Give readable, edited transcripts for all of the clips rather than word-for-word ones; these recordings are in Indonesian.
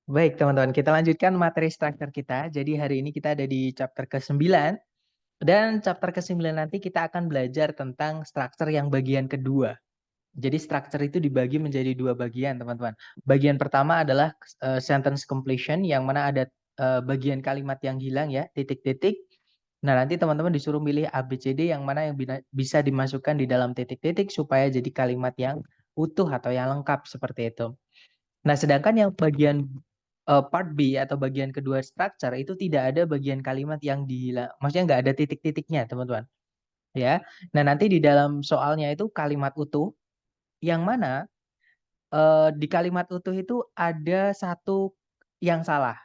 Baik, teman-teman, kita lanjutkan materi struktur kita. Jadi hari ini kita ada di chapter ke-9 dan chapter ke-9 nanti kita akan belajar tentang struktur yang bagian kedua. Jadi struktur itu dibagi menjadi dua bagian, teman-teman. Bagian pertama adalah sentence completion yang mana ada bagian kalimat yang hilang ya, titik-titik. Nah, nanti teman-teman disuruh milih ABCD yang mana yang bisa dimasukkan di dalam titik-titik supaya jadi kalimat yang utuh atau yang lengkap seperti itu. Nah, sedangkan yang bagian part B atau bagian kedua structure itu tidak ada bagian kalimat yang maksudnya nggak ada titik-titiknya, teman-teman. Ya. Nah, nanti di dalam soalnya itu kalimat utuh yang mana di kalimat utuh itu ada satu yang salah.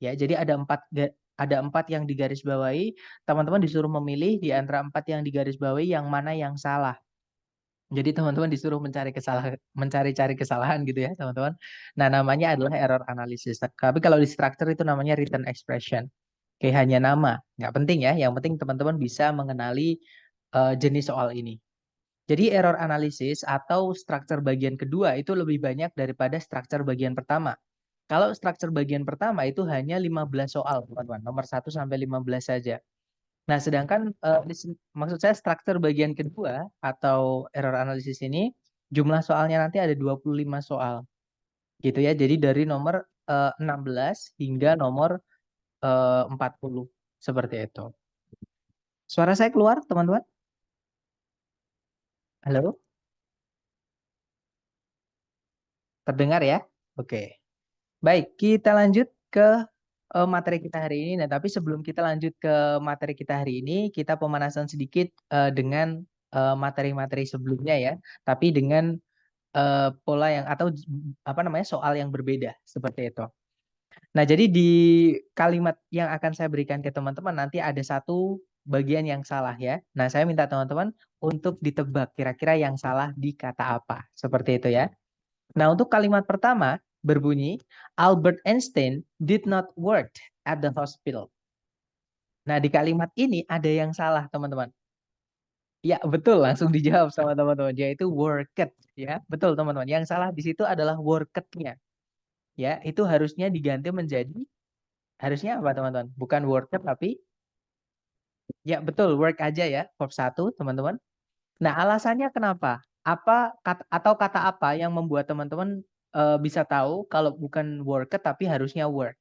Ya, jadi ada empat yang digarisbawahi. Teman-teman disuruh memilih di antara empat yang digarisbawahi yang mana yang salah. Jadi teman-teman disuruh mencari-cari kesalahan gitu ya, teman-teman. Nah, namanya adalah error analysis. Tapi kalau di structure itu namanya written expression. Kayak hanya nama, nggak penting ya. Yang penting teman-teman bisa mengenali jenis soal ini. Jadi error analysis atau structure bagian kedua itu lebih banyak daripada structure bagian pertama. Kalau structure bagian pertama itu hanya 15 soal, teman-teman. Nomor 1 sampai 15 saja. Nah, sedangkan maksud saya struktur bagian kedua atau error analysis ini jumlah soalnya nanti ada 25 soal. Gitu ya. Jadi dari nomor 16 hingga nomor 40 seperti itu. Suara saya keluar, teman-teman? Halo? Terdengar ya? Oke. Baik, kita lanjut ke materi kita hari ini. Nah, tapi sebelum kita lanjut ke materi kita hari ini, kita pemanasan sedikit dengan materi-materi sebelumnya ya. Tapi dengan pola yang atau apa namanya soal yang berbeda seperti itu. Nah, jadi di kalimat yang akan saya berikan ke teman-teman nanti ada satu bagian yang salah ya. Nah, saya minta teman-teman untuk ditebak kira-kira yang salah di kata apa. Seperti itu ya. Nah, untuk kalimat pertama berbunyi Albert Einstein did not work at the hospital. Nah, di kalimat ini ada yang salah, teman-teman. Ya, betul, langsung dijawab sama teman-teman. Yaitu worked ya. Betul, teman-teman. Yang salah di situ adalah worked-nya. Ya, itu harusnya diganti menjadi harusnya apa, teman-teman? Bukan worked tapi ya betul, work aja ya, verb 1, teman-teman. Nah, alasannya kenapa? Atau kata apa yang membuat teman-teman bisa tahu kalau bukan worked tapi harusnya work?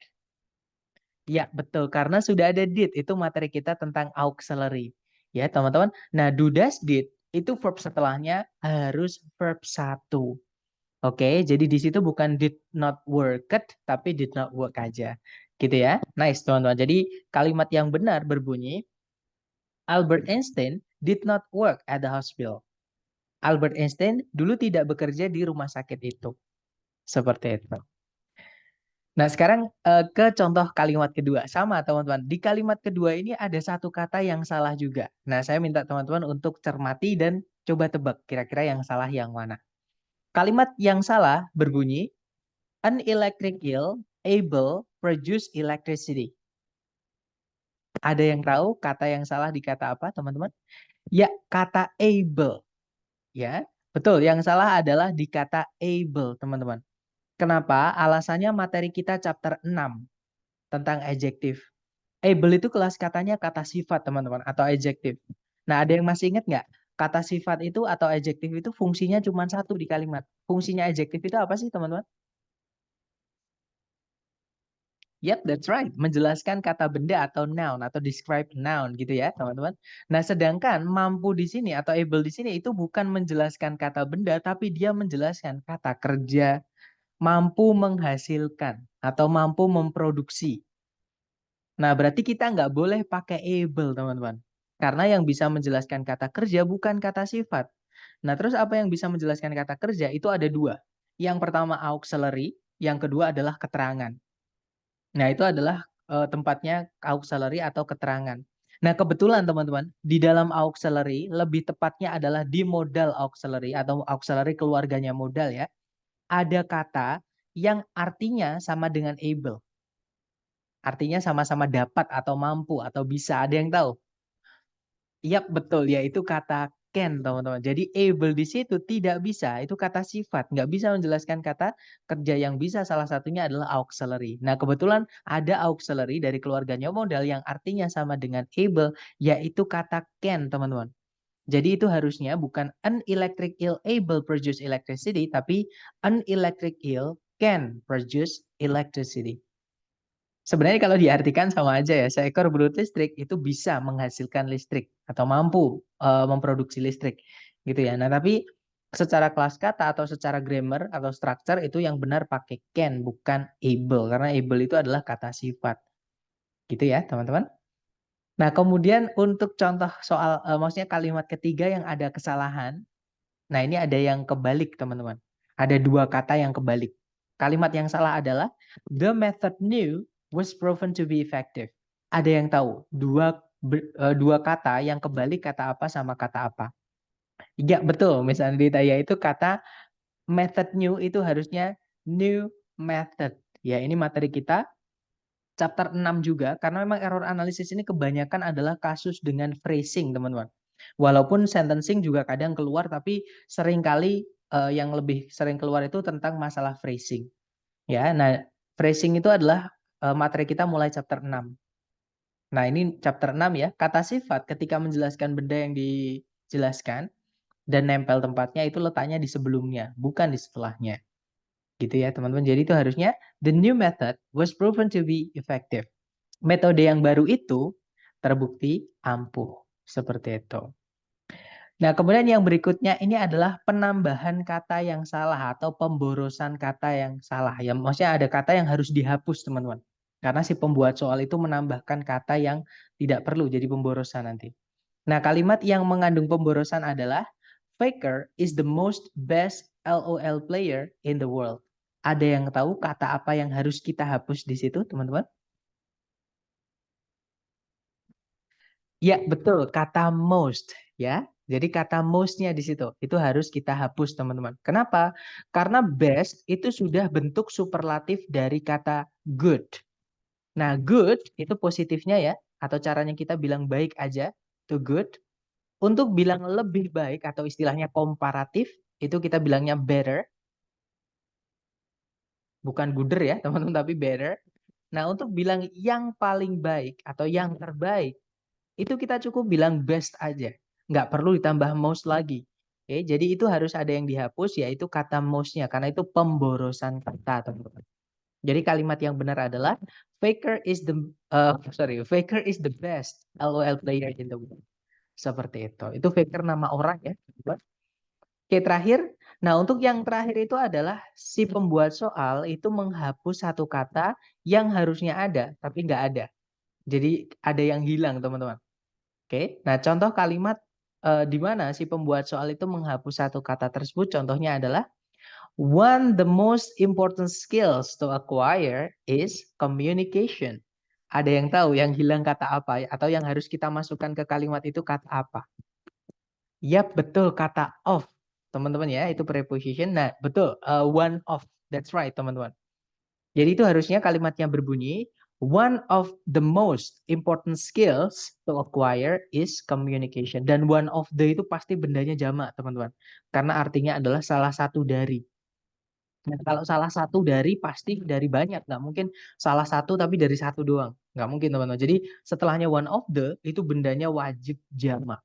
Ya, betul. Karena sudah ada did. Itu materi kita tentang auxiliary. Ya, teman-teman. Nah, do, does, did. Itu verb setelahnya harus verb 1. Oke, jadi di situ bukan did not worked, tapi did not work aja. Gitu ya. Nice, teman-teman. Jadi kalimat yang benar berbunyi, Albert Einstein did not work at the hospital. Albert Einstein dulu tidak bekerja di rumah sakit itu. Seperti itu. Nah, sekarang ke contoh kalimat kedua. Sama, teman-teman. Di kalimat kedua ini ada satu kata yang salah juga. Nah, saya minta teman-teman untuk cermati dan coba tebak kira-kira yang salah yang mana. Kalimat yang salah berbunyi, an electric eel able produce electricity. Ada yang tahu kata yang salah di kata apa, teman-teman? Ya, kata able. Ya, betul. Yang salah adalah di kata able, teman-teman. Kenapa? Alasannya materi kita chapter 6 tentang adjektif. Able itu kelas katanya kata sifat, teman-teman, atau adjektif. Nah, ada yang masih ingat nggak? Kata sifat itu atau adjektif itu fungsinya cuma satu di kalimat. Fungsinya adjektif itu apa sih, teman-teman? Yep, that's right. Menjelaskan kata benda atau noun atau describe noun gitu ya, teman-teman. Nah, sedangkan mampu di sini atau able di sini itu bukan menjelaskan kata benda, tapi dia menjelaskan kata kerja, mampu menghasilkan atau mampu memproduksi. Nah, berarti kita nggak boleh pakai able, teman-teman. Karena yang bisa menjelaskan kata kerja bukan kata sifat. Nah, terus apa yang bisa menjelaskan kata kerja? Itu ada dua. Yang pertama auxiliary, yang kedua adalah keterangan. Nah, itu adalah tempatnya auxiliary atau keterangan. Nah, kebetulan teman-teman, di dalam auxiliary, lebih tepatnya adalah di modal auxiliary atau auxiliary keluarganya modal ya. Ada kata yang artinya sama dengan able. Artinya sama-sama dapat atau mampu atau bisa. Ada yang tahu? Iya, betul. Yaitu kata can, teman-teman. Jadi able di situ tidak bisa, itu kata sifat, nggak bisa menjelaskan kata kerja. Yang bisa salah satunya adalah auxiliary. Nah, kebetulan ada auxiliary dari keluarganya modal yang artinya sama dengan able, yaitu kata can, teman-teman. Jadi itu harusnya bukan an electric eel able produce electricity, tapi an electric eel can produce electricity. Sebenarnya kalau diartikan sama aja ya, seekor belut listrik itu bisa menghasilkan listrik atau mampu memproduksi listrik gitu ya. Nah, tapi secara kelas kata atau secara grammar atau structure itu yang benar pakai can bukan able, karena able itu adalah kata sifat. Gitu ya, teman-teman. Nah, kemudian untuk contoh soal maksudnya kalimat ketiga yang ada kesalahan. Nah, ini ada yang kebalik, teman-teman. Ada dua kata yang kebalik. Kalimat yang salah adalah the method new was proven to be effective. Ada yang tahu dua kata yang kebalik kata apa sama kata apa? Ya, betul. Misalnya ditanya itu kata method new itu harusnya new method. Ya, ini materi kita chapter 6 juga, karena memang error analisis ini kebanyakan adalah kasus dengan phrasing, teman-teman. Walaupun sentencing juga kadang keluar, tapi seringkali yang lebih sering keluar itu tentang masalah phrasing. Ya, nah phrasing itu adalah materi kita mulai chapter 6. Nah, ini chapter 6 ya. Kata sifat ketika menjelaskan benda yang dijelaskan dan nempel tempatnya itu letaknya di sebelumnya, bukan di setelahnya. Gitu ya, teman-teman. Jadi itu harusnya the new method was proven to be effective. Metode yang baru itu terbukti ampuh. Seperti itu. Nah, kemudian yang berikutnya ini adalah penambahan kata yang salah atau pemborosan kata yang salah. Ya, maksudnya ada kata yang harus dihapus, teman-teman. Karena si pembuat soal itu menambahkan kata yang tidak perlu jadi pemborosan nanti. Nah, kalimat yang mengandung pemborosan adalah Faker is the most best LOL player in the world. Ada yang tahu kata apa yang harus kita hapus di situ, teman-teman? Ya, betul. Kata most, ya. Jadi kata most-nya di situ. Itu harus kita hapus, teman-teman. Kenapa? Karena best itu sudah bentuk superlatif dari kata good. Nah, good itu positifnya ya. Atau caranya kita bilang baik aja. To good. Untuk bilang lebih baik atau istilahnya komparatif. Itu kita bilangnya better. Bukan gooder ya, teman-teman. Tapi better. Nah, untuk bilang yang paling baik atau yang terbaik. Itu kita cukup bilang best aja. Nggak perlu ditambah most lagi. Oke, jadi itu harus ada yang dihapus, yaitu kata most-nya. Karena itu pemborosan kata, teman-teman. Jadi kalimat yang benar adalah Faker is the best LOL player in the world. Seperti itu. Itu Faker nama orang ya. Oke, terakhir. Nah, untuk yang terakhir itu adalah si pembuat soal itu menghapus satu kata yang harusnya ada, tapi nggak ada. Jadi ada yang hilang, teman-teman. Oke, nah contoh kalimat di mana si pembuat soal itu menghapus satu kata tersebut, contohnya adalah one the most important skills to acquire is communication. Ada yang tahu yang hilang kata apa atau yang harus kita masukkan ke kalimat itu kata apa? Yap, betul kata of. Teman-teman ya, itu preposition. Nah, betul one of. That's right, teman-teman. Jadi itu harusnya kalimatnya berbunyi, one of the most important skills to acquire is communication. Dan one of the itu pasti bendanya jamak, teman-teman. Karena artinya adalah salah satu dari. Nah, kalau salah satu dari pasti dari banyak. Nggak mungkin salah satu tapi dari satu doang. Nggak mungkin, teman-teman. Jadi setelahnya one of the itu bendanya wajib jamak.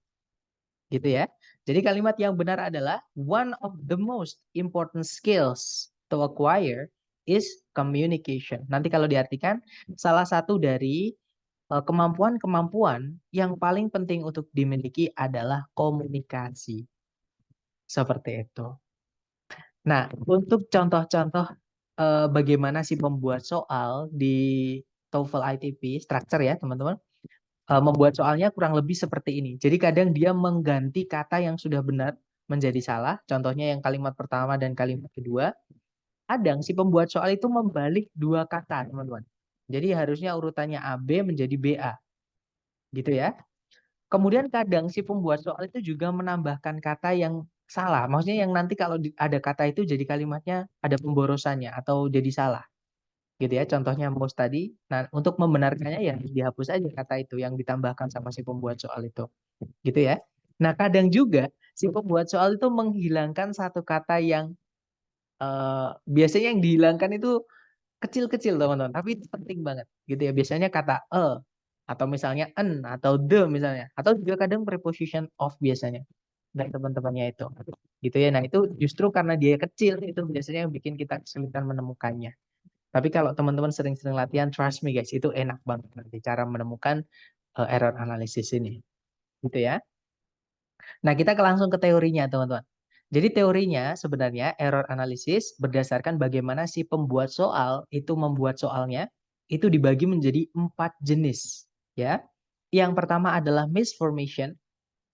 Gitu ya. Jadi kalimat yang benar adalah one of the most important skills to acquire is communication. Nanti kalau diartikan salah satu dari kemampuan-kemampuan yang paling penting untuk dimiliki adalah komunikasi. Seperti itu. Nah, untuk contoh-contoh bagaimana sih membuat soal di TOEFL ITP structure ya, teman-teman. Membuat soalnya kurang lebih seperti ini. Jadi kadang dia mengganti kata yang sudah benar menjadi salah. Contohnya yang kalimat pertama dan kalimat kedua. Kadang si pembuat soal itu membalik dua kata, teman-teman. Jadi harusnya urutannya AB menjadi BA. Gitu ya. Kemudian kadang si pembuat soal itu juga menambahkan kata yang salah. Maksudnya yang nanti kalau ada kata itu jadi kalimatnya ada pemborosannya atau jadi salah. Gitu ya, contohnya most tadi. Nah, untuk membenarkannya ya dihapus aja kata itu yang ditambahkan sama si pembuat soal itu. Gitu ya. Nah, kadang juga si pembuat soal itu menghilangkan satu kata yang biasanya yang dihilangkan itu kecil-kecil teman-teman, tapi itu penting banget gitu ya. Biasanya kata atau misalnya en atau the misalnya, atau juga kadang preposition of biasanya dan teman-temannya itu gitu ya. Nah, itu justru karena dia kecil itu biasanya yang bikin kita kesulitan menemukannya. Tapi kalau teman-teman sering-sering latihan, trust me guys, itu enak banget nanti cara menemukan error analisis ini gitu ya. Nah, kita langsung ke teorinya, teman-teman. Jadi teorinya sebenarnya error analysis berdasarkan bagaimana si pembuat soal itu membuat soalnya itu dibagi menjadi 4 jenis, ya. Yang pertama adalah misformation,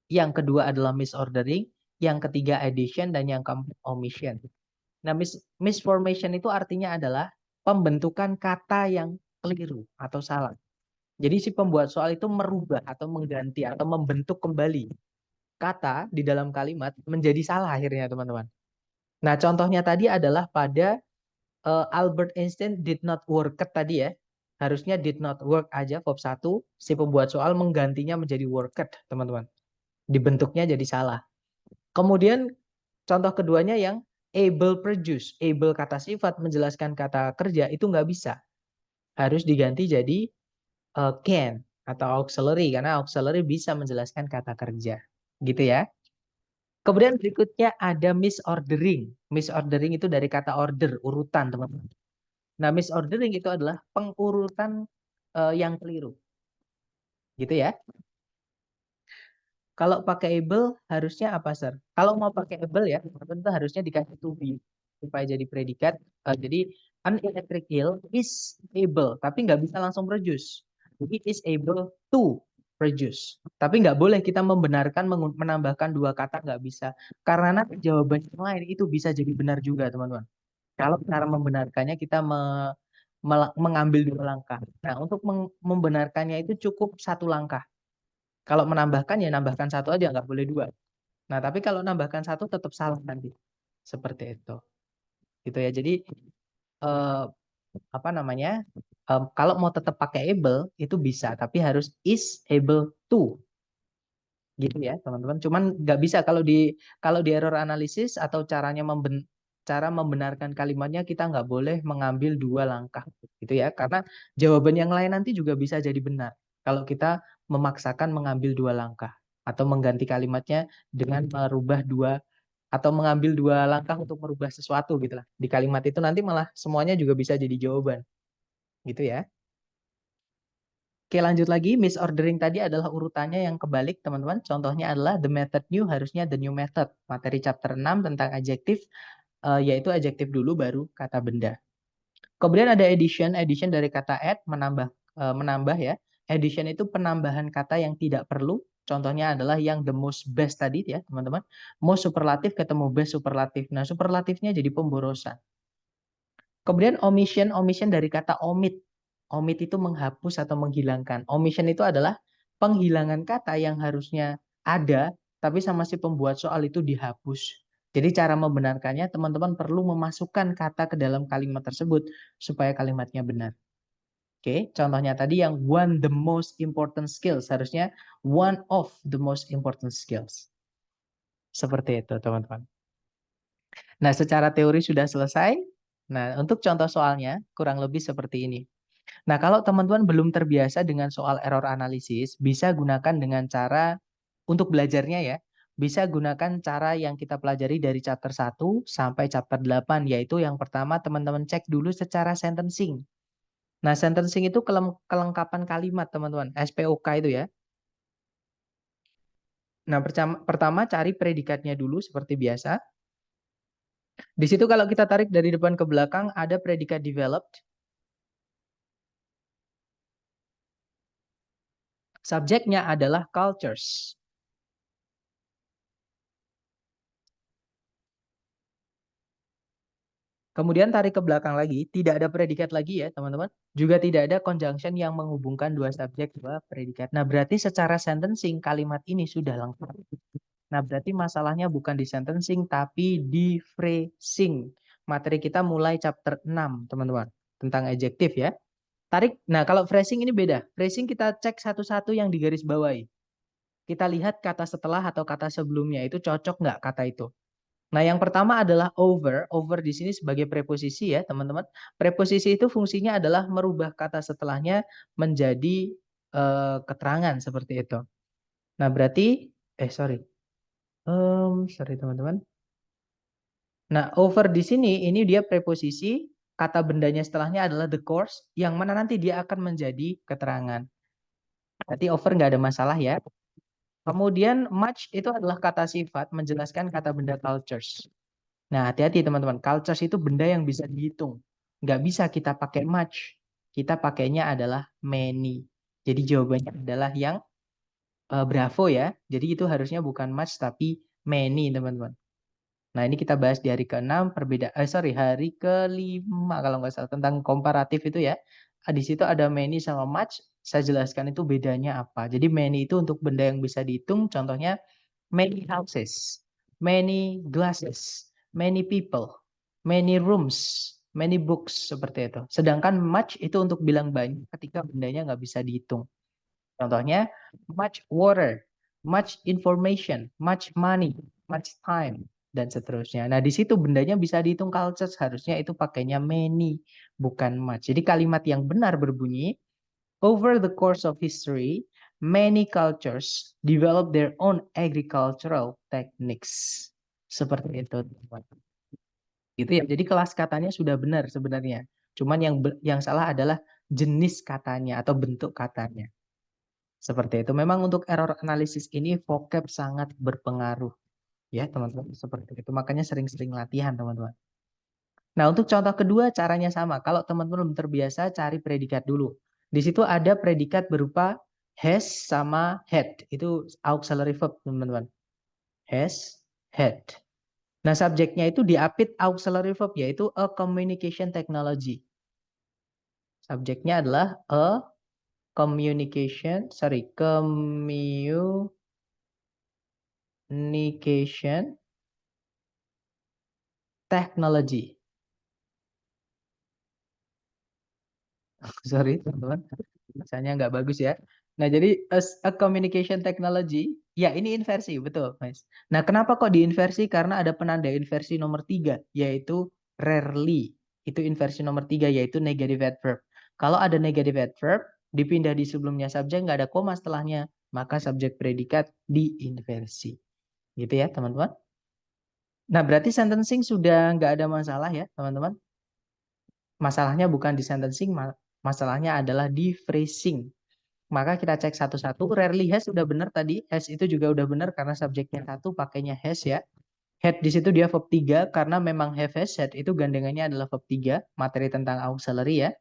yang kedua adalah misordering, yang ketiga addition, dan yang keempat omission. Nah, misformation itu artinya adalah pembentukan kata yang keliru atau salah. Jadi si pembuat soal itu merubah atau mengganti atau membentuk kembali kata di dalam kalimat menjadi salah akhirnya teman-teman. Nah, contohnya tadi adalah pada Albert Einstein did not work tadi ya. Harusnya did not work aja verb 1, si pembuat soal menggantinya menjadi worked, teman-teman. Dibentuknya jadi salah. Kemudian contoh keduanya yang able produce. Able kata sifat menjelaskan kata kerja itu nggak bisa. Harus diganti jadi can atau auxiliary karena auxiliary bisa menjelaskan kata kerja. Gitu ya. Kemudian berikutnya ada misordering. Misordering itu dari kata order, urutan, teman-teman. Nah, misordering itu adalah pengurutan yang keliru. Gitu ya. Kalau pakai able harusnya apa, Sir? Kalau mau pakai able ya, teman-teman itu harusnya dikasih to be supaya jadi predikat. Jadi an electric eel is able, tapi nggak bisa langsung produce. It is able to produce. Tapi nggak boleh kita membenarkan menambahkan dua kata, nggak bisa. Karena nanti jawaban yang lain itu bisa jadi benar juga, teman-teman. Kalau cara membenarkannya kita mengambil dua langkah. Nah, untuk membenarkannya itu cukup satu langkah. Kalau menambahkan ya nambahkan satu aja, nggak boleh dua. Nah, tapi kalau nambahkan satu tetap salah nanti. Seperti itu. Gitu ya. Jadi eh, apa namanya? Kalau mau tetap pakai able itu bisa, tapi harus is able to. Gitu ya, teman-teman. Cuman nggak bisa kalau di error analisis atau cara membenarkan kalimatnya kita nggak boleh mengambil dua langkah gitu ya, karena jawaban yang lain nanti juga bisa jadi benar kalau kita memaksakan mengambil dua langkah atau mengganti kalimatnya dengan merubah dua atau mengambil dua langkah untuk merubah sesuatu gitu lah di kalimat itu, nanti malah semuanya juga bisa jadi jawaban gitu ya. Oke, lanjut lagi. Misordering tadi adalah urutannya yang kebalik, teman-teman. Contohnya adalah the method new, harusnya the new method. Materi chapter 6 tentang adjektif, yaitu adjektif dulu baru kata benda. Kemudian ada addition. Addition dari kata add, menambah ya. Addition itu penambahan kata yang tidak perlu. Contohnya adalah yang the most best tadi ya, teman-teman. Most superlatif ketemu best superlatif. Nah, superlatifnya jadi pemborosan. Kemudian omission, omission dari kata omit. Omit itu menghapus atau menghilangkan. Omission itu adalah penghilangan kata yang harusnya ada, tapi sama si pembuat soal itu dihapus. Jadi cara membenarkannya, teman-teman perlu memasukkan kata ke dalam kalimat tersebut supaya kalimatnya benar. Oke, contohnya tadi yang one the most important skills, harusnya one of the most important skills. Seperti itu, teman-teman. Nah, secara teori sudah selesai. Nah, untuk contoh soalnya kurang lebih seperti ini. Nah, kalau teman-teman belum terbiasa dengan soal error analisis, bisa gunakan dengan cara untuk belajarnya ya. Bisa gunakan cara yang kita pelajari dari chapter 1 sampai chapter 8, yaitu yang pertama teman-teman cek dulu secara sentencing. Nah, sentencing itu kelengkapan kalimat, teman-teman. SPOK itu ya. Nah, pertama cari predikatnya dulu seperti biasa. Di situ kalau kita tarik dari depan ke belakang ada predikat developed. Subjeknya adalah cultures. Kemudian tarik ke belakang lagi, tidak ada predikat lagi ya teman-teman. Juga tidak ada conjunction yang menghubungkan dua subjek, dua predikat. Nah, berarti secara sentencing kalimat ini sudah lengkap. Nah, berarti masalahnya bukan di sentencing tapi di phrasing. Materi kita mulai chapter 6, teman-teman. Tentang adjektif ya. Tarik. Nah, kalau phrasing ini beda. Phrasing kita cek satu-satu yang digaris bawahi. kita lihat kata setelah atau kata sebelumnya itu cocok nggak kata itu. Nah, yang pertama adalah over. Over di sini sebagai preposisi ya, teman-teman. Preposisi itu fungsinya adalah merubah kata setelahnya menjadi keterangan seperti itu. Nah, berarti, sorry teman-teman. Nah, over di sini, ini dia preposisi, kata bendanya setelahnya adalah the course, yang mana nanti dia akan menjadi keterangan. Berarti over nggak ada masalah ya. Kemudian much itu adalah kata sifat menjelaskan kata benda cultures. Nah, hati-hati teman-teman. Cultures itu benda yang bisa dihitung. Nggak bisa kita pakai much. Kita pakainya adalah many. Jadi jawabannya adalah yang bravo ya. Jadi itu harusnya bukan much tapi many teman-teman. Nah, ini kita bahas di hari ke-6 hari ke-5 kalau nggak salah tentang komparatif itu ya. Di situ ada many sama much. Saya jelaskan itu bedanya apa. Jadi many itu untuk benda yang bisa dihitung. Contohnya many houses, many glasses, many people, many rooms, many books seperti itu. Sedangkan much itu untuk bilang banyak ketika bendanya nggak bisa dihitung. Contohnya much water, much information, much money, much time, dan seterusnya. Nah, di situ bendanya bisa dihitung cultures, harusnya itu pakainya many, bukan much. Jadi kalimat yang benar berbunyi, over the course of history, many cultures develop their own agricultural techniques. Seperti itu, teman-teman. Gitu ya. Jadi kelas katanya sudah benar sebenarnya. Cuman yang salah adalah jenis katanya atau bentuk katanya. Seperti itu. Memang untuk error analisis ini vocab sangat berpengaruh. Ya, teman-teman. Seperti itu. Makanya sering-sering latihan, teman-teman. Nah, untuk contoh kedua caranya sama. Kalau teman-teman belum terbiasa, cari predikat dulu. Di situ ada predikat berupa has sama had. Itu auxiliary verb, teman-teman. Has, had. Nah, subjeknya itu diapit auxiliary verb, yaitu a communication technology. Subjeknya adalah a communication technology. Sorry, teman-teman. Misalnya nggak bagus ya. Nah, jadi as a communication technology, ya ini inversi, betul, Mas. Nah, kenapa kok diinversi? Karena ada penanda inversi nomor 3, yaitu rarely. Itu inversi nomor 3, yaitu negative adverb. Kalau ada negative adverb, dipindah di sebelumnya subjek, nggak ada koma setelahnya, maka subjek predikat diinversi. Gitu ya, teman-teman. Nah, berarti sentencing sudah nggak ada masalah ya, teman-teman. Masalahnya bukan di sentencing, masalahnya adalah di phrasing. Maka kita cek satu-satu. Rarely has sudah benar tadi. Has itu juga udah benar karena subjeknya satu pakainya has ya. Had di situ dia verb 3 karena memang have has had itu gandengannya adalah verb 3, materi tentang auxiliary ya.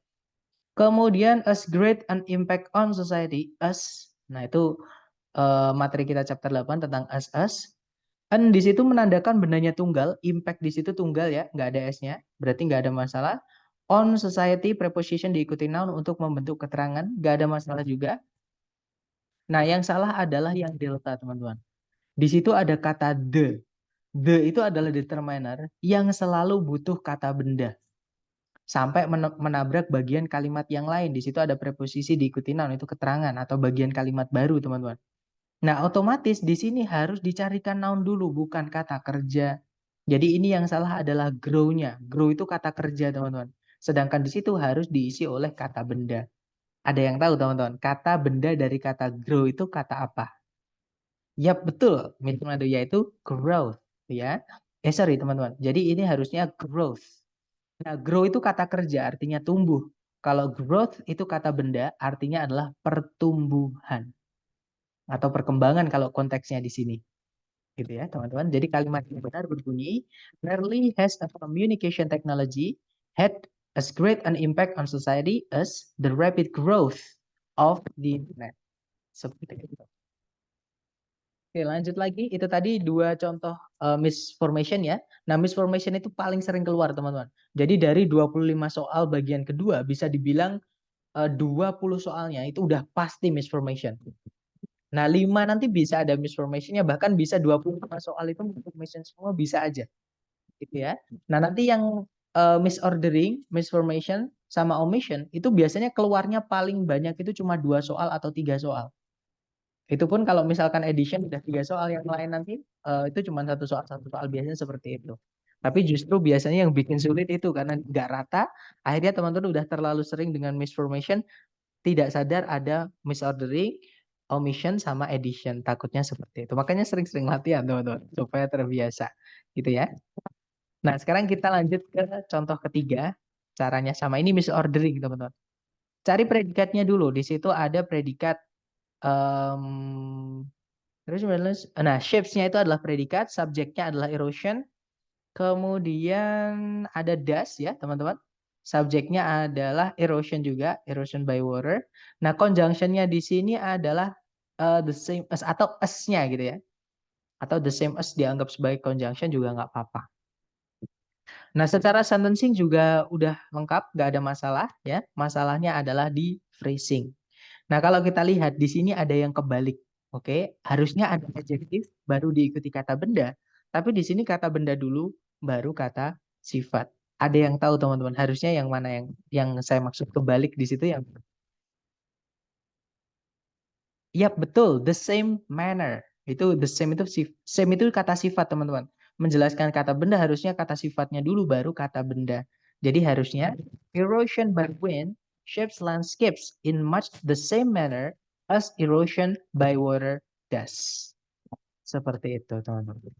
Kemudian as great an impact on society as. Nah, itu materi kita chapter 8 tentang as. And di situ menandakan bendanya tunggal, impact di situ tunggal ya, nggak ada s-nya, berarti nggak ada masalah. On society preposition diikuti noun untuk membentuk keterangan, nggak ada masalah juga. Nah, yang salah adalah yang delta, teman-teman. Di situ ada kata the. The itu adalah determiner yang selalu butuh kata benda. Sampai menabrak bagian kalimat yang lain. Di situ ada preposisi diikuti noun, itu keterangan atau bagian kalimat baru, teman-teman. Nah, otomatis di sini harus dicarikan noun dulu, bukan kata kerja. Jadi ini yang salah adalah grow-nya. Grow itu kata kerja, teman-teman. Sedangkan di situ harus diisi oleh kata benda. Ada yang tahu, teman-teman? Kata benda dari kata grow itu kata apa? Yap, betul. Mitmado yaitu growth, ya. Sorry, teman-teman. Jadi ini harusnya growth. Nah, grow itu kata kerja, artinya tumbuh. Kalau growth itu kata benda, artinya adalah pertumbuhan atau perkembangan kalau konteksnya di sini. Gitu ya, teman-teman. Jadi kalimat yang benar berbunyi, rarely has a communication technology had as great an impact on society as the rapid growth of the internet. Seperti itu. Oke, lanjut lagi. Itu tadi dua contoh misformation ya. Nah, misformation itu paling sering keluar, teman-teman. Jadi dari 25 soal bagian kedua bisa dibilang 20 soalnya itu udah pasti misformation. Nah, 5 nanti bisa ada misformation-nya, bahkan bisa 25 soal itu misformation semua bisa aja. Gitu ya. Nah, nanti yang misordering, misformation, sama omission itu biasanya keluarnya paling banyak itu cuma 2 soal atau 3 soal. Itu pun kalau misalkan edition udah 3 soal, yang lain nanti itu cuma satu soal biasanya seperti itu. Tapi justru biasanya yang bikin sulit itu karena nggak rata, akhirnya teman-teman udah terlalu sering dengan misformation, tidak sadar ada misordering, omission sama addition. Takutnya seperti itu. Makanya sering-sering latihan teman-teman supaya terbiasa, gitu ya. Nah, sekarang kita lanjut ke contoh ketiga. Caranya sama, ini misordering teman-teman. Cari predikatnya dulu. Di situ ada predikat terus nah, shapes-nya itu adalah predikat, subjeknya adalah erosion, kemudian ada does ya teman-teman. Subjeknya adalah erosion juga, erosion by water. Nah, conjunction-nya di sini adalah the same as atau as-nya gitu ya. Atau the same as dianggap sebagai conjunction juga nggak apa-apa. Nah, secara sentencing juga udah lengkap, nggak ada masalah ya. Masalahnya adalah di phrasing. Nah, kalau kita lihat di sini ada yang kebalik. Oke, harusnya ada adjektif baru diikuti kata benda, tapi di sini kata benda dulu baru kata sifat. Ada yang tahu teman-teman, harusnya yang mana yang saya maksud kebalik di situ yang Yap, betul, the same manner. Itu the same itu same itu kata sifat, teman-teman. Menjelaskan kata benda harusnya kata sifatnya dulu baru kata benda. Jadi harusnya erosion by wind shapes landscapes in much the same manner as erosion by water does. Seperti itu, teman-teman.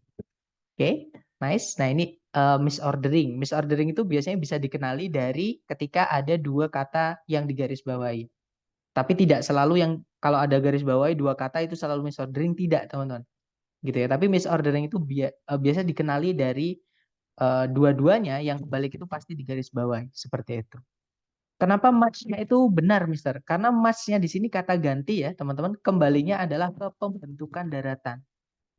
Oke, nice. Nah, ini misordering. Misordering itu biasanya bisa dikenali dari ketika ada dua kata yang digarisbawahi. Tapi tidak selalu yang kalau ada garis bawahi dua kata itu selalu misordering, tidak teman-teman. Gitu ya. Tapi misordering itu biasa dikenali dari dua-duanya yang kebalik itu pasti digaris bawahi seperti itu. Kenapa match-nya itu benar, Mister? Karena match-nya di sini kata ganti ya, teman-teman. Kembalinya adalah ke pembentukan daratan.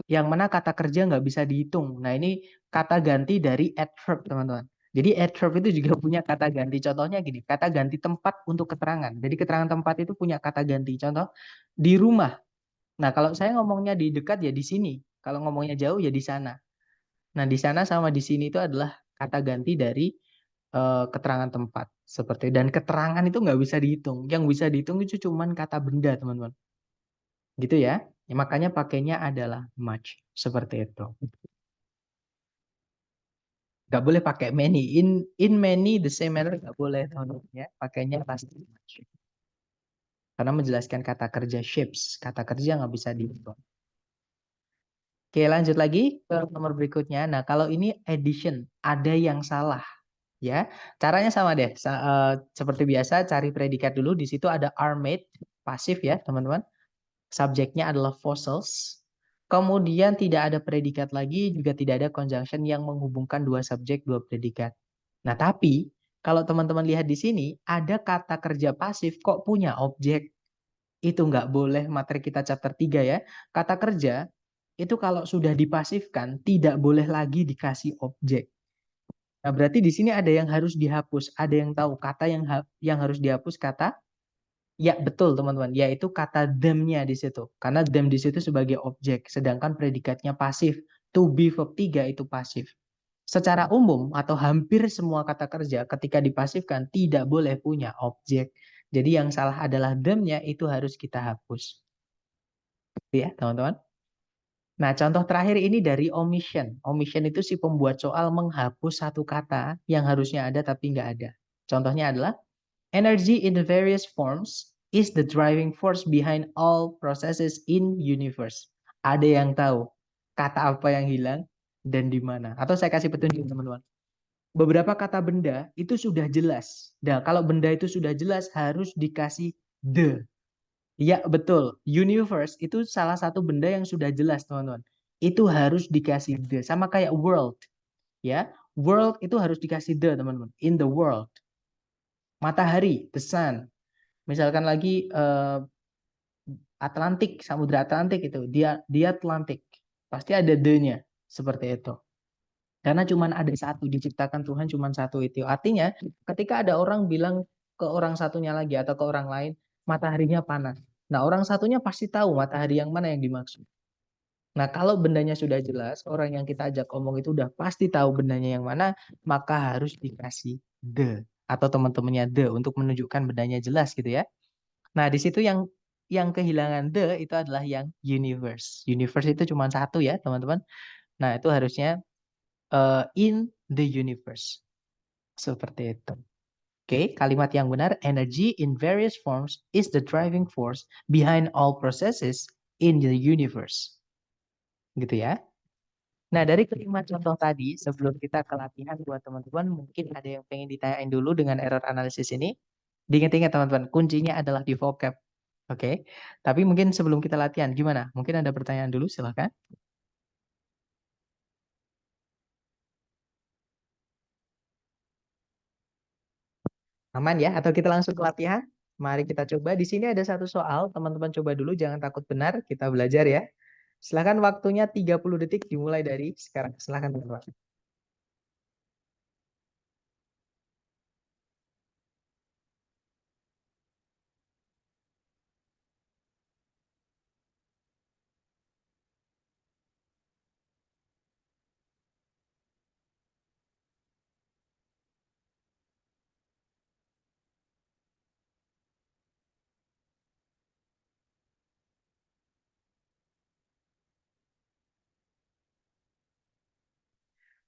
Yang mana kata kerja nggak bisa dihitung. Nah, ini kata ganti dari adverb, teman-teman. Jadi adverb itu juga punya kata ganti. Contohnya gini, kata ganti tempat untuk keterangan. Jadi keterangan tempat itu punya kata ganti. Contoh, di rumah. Nah, kalau saya ngomongnya di dekat ya di sini. Kalau ngomongnya jauh ya di sana. Nah, di sana sama di sini itu adalah kata ganti dari keterangan tempat. Seperti dan keterangan itu nggak bisa dihitung. Yang bisa dihitung itu cuma kata benda, teman-teman. Gitu ya. Ya, makanya pakainya adalah much. Seperti itu. Nggak boleh pakai many. In many the same manner nggak boleh, teman-teman ya. Pakainya pasti much. Karena menjelaskan kata kerja shapes. Kata kerja nggak bisa dihitung. Oke, lanjut lagi ke nomor berikutnya. Nah, kalau ini addition, ada yang salah ya. Caranya sama deh. Seperti biasa, cari predikat dulu. Di situ ada are made, pasif ya, teman-teman. Subjeknya adalah fossils. Kemudian tidak ada predikat lagi, juga tidak ada conjunction yang menghubungkan dua subjek, dua predikat. Nah, tapi kalau teman-teman lihat di sini, ada kata kerja pasif kok punya objek. Itu nggak boleh, materi kita chapter 3 ya. Kata kerja itu kalau sudah dipasifkan, tidak boleh lagi dikasih objek. Nah, berarti di sini ada yang harus dihapus. Ada yang tahu kata yang harus dihapus kata? Ya, betul teman-teman. Yaitu kata them-nya di situ. Karena them di situ sebagai objek. Sedangkan predikatnya pasif. To be verb 3 itu pasif. Secara umum atau hampir semua kata kerja ketika dipasifkan tidak boleh punya objek. Jadi yang salah adalah them-nya itu harus kita hapus. Ya, teman-teman. Nah, contoh terakhir ini dari omission. Omission itu si pembuat soal menghapus satu kata yang harusnya ada tapi nggak ada. Contohnya adalah energy in the various forms is the driving force behind all processes in universe. Ada yang tahu kata apa yang hilang dan di mana? Atau saya kasih petunjuk teman-teman. Beberapa kata benda itu sudah jelas. Nah, kalau benda itu sudah jelas harus dikasih the. Ya, betul. Universe itu salah satu benda yang sudah jelas, teman-teman. Itu harus dikasih the. Sama kayak world. Ya, world itu harus dikasih the, teman-teman. In the world. Matahari, the sun. Misalkan lagi Atlantik, Samudra Atlantik itu. Dia Atlantik. Pasti ada the-nya. Seperti itu. Karena cuma ada satu, diciptakan Tuhan cuma satu itu. Artinya, ketika ada orang bilang ke orang satunya lagi atau ke orang lain, mataharinya panas. Nah, orang satunya pasti tahu matahari yang mana yang dimaksud. Nah, kalau bendanya sudah jelas, orang yang kita ajak omong itu udah pasti tahu bendanya yang mana, maka harus dikasih the atau teman-temannya the untuk menunjukkan bendanya jelas gitu ya. Nah, di situ yang yang kehilangan the itu adalah yang universe. Universe itu cuma satu ya, teman-teman. Nah, itu harusnya in the universe. Seperti itu. Oke, kalimat yang benar, energy in various forms is the driving force behind all processes in the universe. Gitu ya. Nah, dari kelima contoh tadi, sebelum kita ke latihan buat teman-teman, mungkin ada yang pengen ditanyain dulu dengan error analisis ini. Diingat-ingat teman-teman, kuncinya adalah di vocab. Oke, tapi mungkin sebelum kita latihan, gimana? Mungkin ada pertanyaan dulu, silahkan. Aman ya? Atau kita langsung ke latihan? Mari kita coba. Di sini ada satu soal, teman-teman coba dulu, jangan takut benar, kita belajar ya. Silahkan waktunya 30 detik dimulai dari sekarang. Silahkan teman-teman.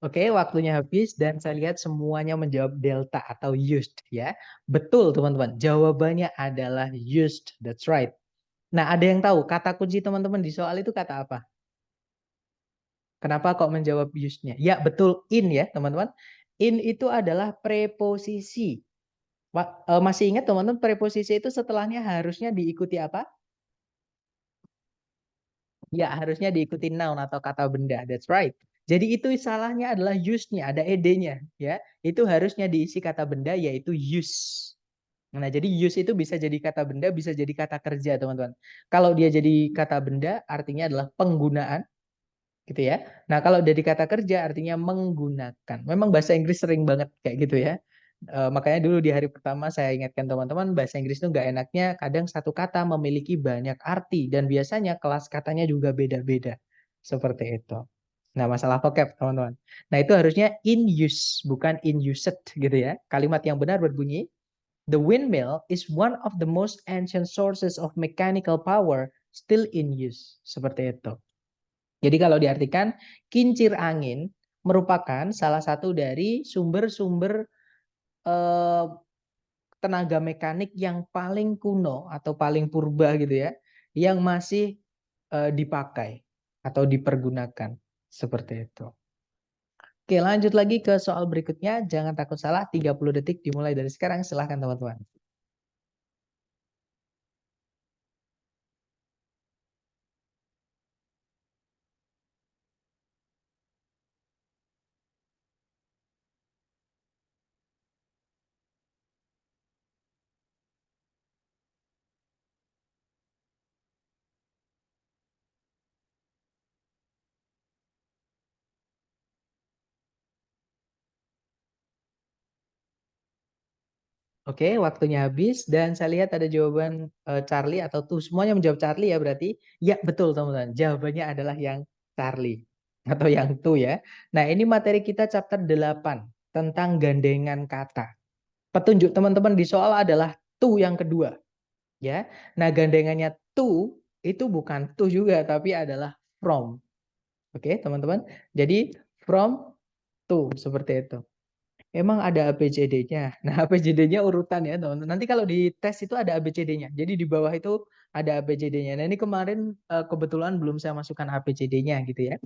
Oke, waktunya habis dan saya lihat semuanya menjawab delta atau used ya. Betul teman-teman, jawabannya adalah used. That's right. Nah, ada yang tahu kata kunci teman-teman di soal itu kata apa? Kenapa kok menjawab used-nya? Ya, betul in ya, teman-teman. In itu adalah preposisi. Masih ingat teman-teman preposisi itu setelahnya harusnya diikuti apa? Ya, harusnya diikuti noun atau kata benda. That's right. Jadi itu salahnya adalah use-nya, ada ed-nya ya. Itu harusnya diisi kata benda yaitu use. Nah, jadi use itu bisa jadi kata benda, bisa jadi kata kerja, teman-teman. Kalau dia jadi kata benda, artinya adalah penggunaan, gitu ya. Nah, kalau jadi kata kerja, artinya menggunakan. Memang bahasa Inggris sering banget kayak gitu ya. Makanya dulu di hari pertama saya ingatkan teman-teman, bahasa Inggris itu nggak enaknya kadang satu kata memiliki banyak arti, dan biasanya kelas katanya juga beda-beda. Seperti itu. Nah, masalah vocab, teman-teman. Nah, itu harusnya in use, bukan in used, gitu ya. Kalimat yang benar berbunyi, the windmill is one of the most ancient sources of mechanical power still in use. Seperti itu. Jadi kalau diartikan, kincir angin merupakan salah satu dari sumber-sumber eh, tenaga mekanik yang paling kuno atau paling purba gitu ya, yang masih dipakai atau dipergunakan. Seperti itu. Oke, lanjut lagi ke soal berikutnya. Jangan takut salah, 30 detik dimulai dari sekarang. Silahkan teman-teman. Oke, waktunya habis dan saya lihat ada jawaban Charlie atau tuh semuanya menjawab Charlie ya berarti. Ya, betul teman-teman. Jawabannya adalah yang Charlie atau yang tuh ya. Nah, ini materi kita chapter 8 tentang gandengan kata. Petunjuk teman-teman di soal adalah tuh yang kedua ya. Nah, gandengannya tuh itu bukan tuh juga tapi adalah from. Oke, teman-teman. Jadi from to seperti itu. Emang ada ABCD-nya. Nah, ABCD-nya urutan ya, teman-teman. Nanti kalau di tes itu ada ABCD-nya. Jadi di bawah itu ada ABCD-nya. Nah, ini kemarin kebetulan belum saya masukkan ABCD-nya gitu ya.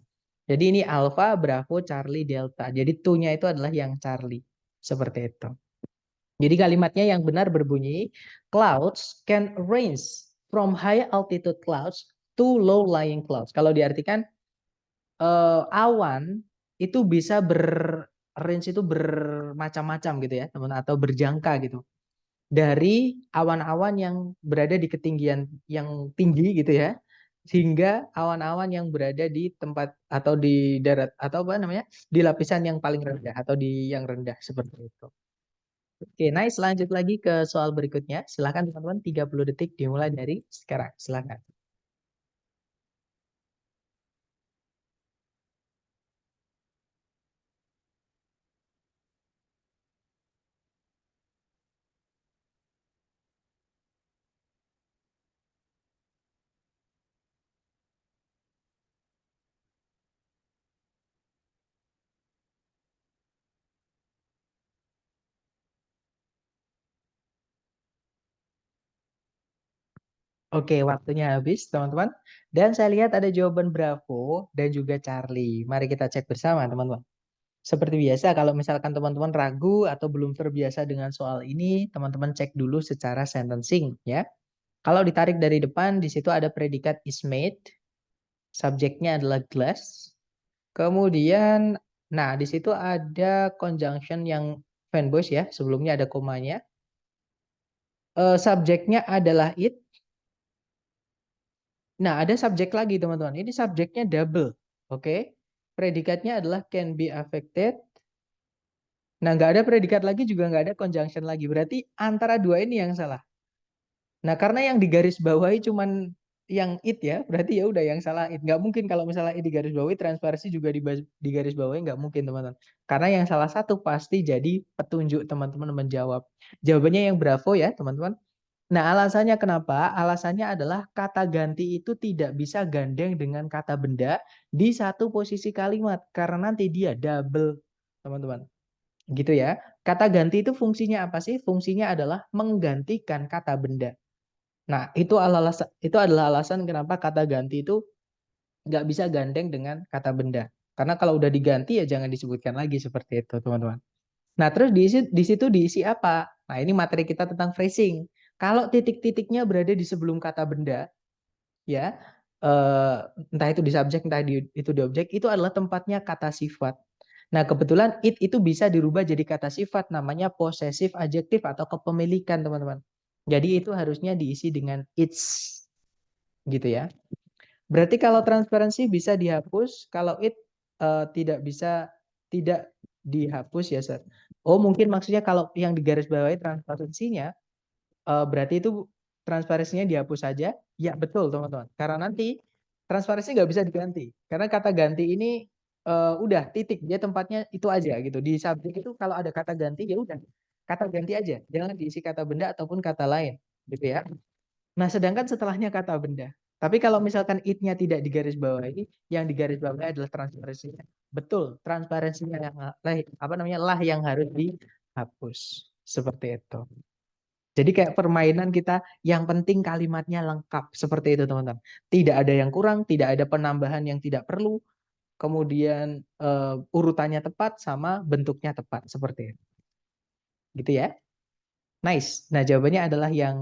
Jadi ini Alpha, Bravo, Charlie, Delta. Jadi to-nya itu adalah yang Charlie. Seperti itu. Jadi kalimatnya yang benar berbunyi, clouds can range from high altitude clouds to low lying clouds. Kalau diartikan awan itu bisa range itu bermacam-macam gitu ya, teman, atau berjangka gitu. Dari awan-awan yang berada di ketinggian yang tinggi gitu ya, hingga awan-awan yang berada di tempat atau di darat atau apa namanya? Di lapisan yang paling rendah atau di yang rendah seperti itu. Oke, nice. Lanjut lagi ke soal berikutnya. Silakan teman-teman, 30 detik dimulai dari sekarang. Silakan. Oke, waktunya habis, teman-teman. Dan saya lihat ada jawaban Bravo dan juga Charlie. Mari kita cek bersama, teman-teman. Seperti biasa, kalau misalkan teman-teman ragu atau belum terbiasa dengan soal ini, teman-teman cek dulu secara sentencing, ya. Kalau ditarik dari depan, di situ ada predikat is made, subjeknya adalah glass. Kemudian, nah di situ ada conjunction yang fanboys ya, sebelumnya ada komanya. Subjeknya adalah it. Nah, ada subjek lagi, teman-teman. Ini subjeknya double. Oke. Predikatnya adalah can be affected. Nah, nggak ada predikat lagi juga nggak ada conjunction lagi. Berarti antara dua ini yang salah. Nah, karena yang digaris bawahi cuman yang it ya, berarti ya udah yang salah it. Nggak mungkin kalau misalnya it digaris bawahi, transparansi juga digaris bawahi, nggak mungkin, teman-teman. Karena yang salah satu pasti jadi petunjuk teman-teman menjawab. Jawabannya yang Bravo ya, teman-teman. Nah, alasannya kenapa? Alasannya adalah kata ganti itu tidak bisa gandeng dengan kata benda di satu posisi kalimat karena nanti dia double, teman-teman. Gitu ya. Kata ganti itu fungsinya apa sih? Fungsinya adalah menggantikan kata benda. Nah, itu adalah alasan kenapa kata ganti itu nggak bisa gandeng dengan kata benda. Karena kalau udah diganti ya jangan disebutkan lagi seperti itu, teman-teman. Nah, terus di situ diisi apa? Nah, ini materi kita tentang phrasing. Kalau titik-titiknya berada di sebelum kata benda, ya, eh, entah itu di subjek, entah itu di objek, itu adalah tempatnya kata sifat. Nah, kebetulan it itu bisa dirubah jadi kata sifat, namanya possessive adjektif atau kepemilikan, teman-teman. Jadi itu harusnya diisi dengan its, gitu ya. Berarti kalau transparansi bisa dihapus, kalau it tidak bisa, tidak dihapus ya, Sir. Oh, mungkin maksudnya kalau yang digarisbawahi transparansinya, berarti itu transparansinya dihapus saja. Ya, betul, teman-teman. Karena nanti transparansi nggak bisa diganti. Karena kata ganti ini udah titik, dia tempatnya itu aja gitu. Di subjek itu kalau ada kata ganti ya udah kata ganti aja, jangan diisi kata benda ataupun kata lain, gitu ya. Nah, sedangkan setelahnya kata benda. Tapi kalau misalkan it-nya tidak digarisbawahi, yang digarisbawahi adalah transparansinya. Betul, transparansinya yang apa namanya lah yang harus dihapus. Seperti itu. Jadi kayak permainan kita, yang penting kalimatnya lengkap. Seperti itu, teman-teman. Tidak ada yang kurang, tidak ada penambahan yang tidak perlu. Kemudian urutannya tepat sama bentuknya tepat. Seperti itu. Gitu ya. Nice. Nah, jawabannya adalah yang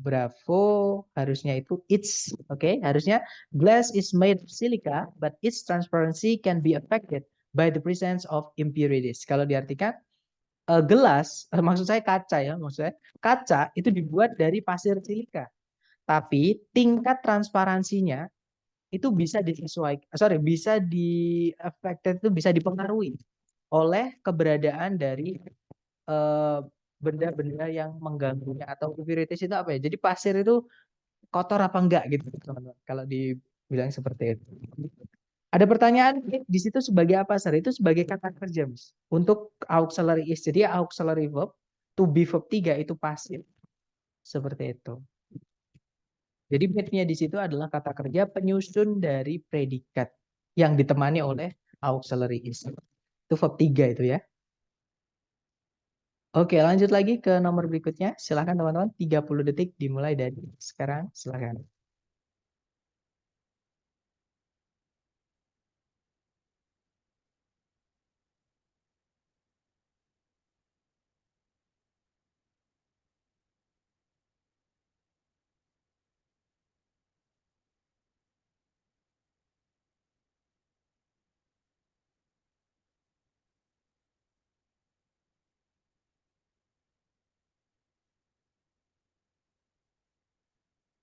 Bravo, harusnya itu it's. Oke, harusnya glass is made of silica, but its transparency can be affected by the presence of impurities. Kalau diartikan gelas, maksud saya kaca ya, maksud saya kaca itu dibuat dari pasir silika, tapi tingkat transparansinya itu bisa disesuaikan, bisa di affected, itu bisa dipengaruhi oleh keberadaan dari eh, benda-benda yang mengganggunya, atau impurities itu apa ya? Jadi pasir itu kotor apa enggak gitu, teman-teman. Kalau dibilang seperti itu. Ada pertanyaan di situ sebagai apa, Sir? Itu sebagai kata kerja, Mas. Untuk auxiliary is. Jadi auxiliary verb to be verb 3 itu pasif. Seperti itu. Jadi made-nya di situ adalah kata kerja penyusun dari predikat yang ditemani oleh auxiliary is. Itu verb 3 itu ya. Oke, lanjut lagi ke nomor berikutnya. Silahkan teman-teman, 30 detik dimulai dari sekarang. Silahkan.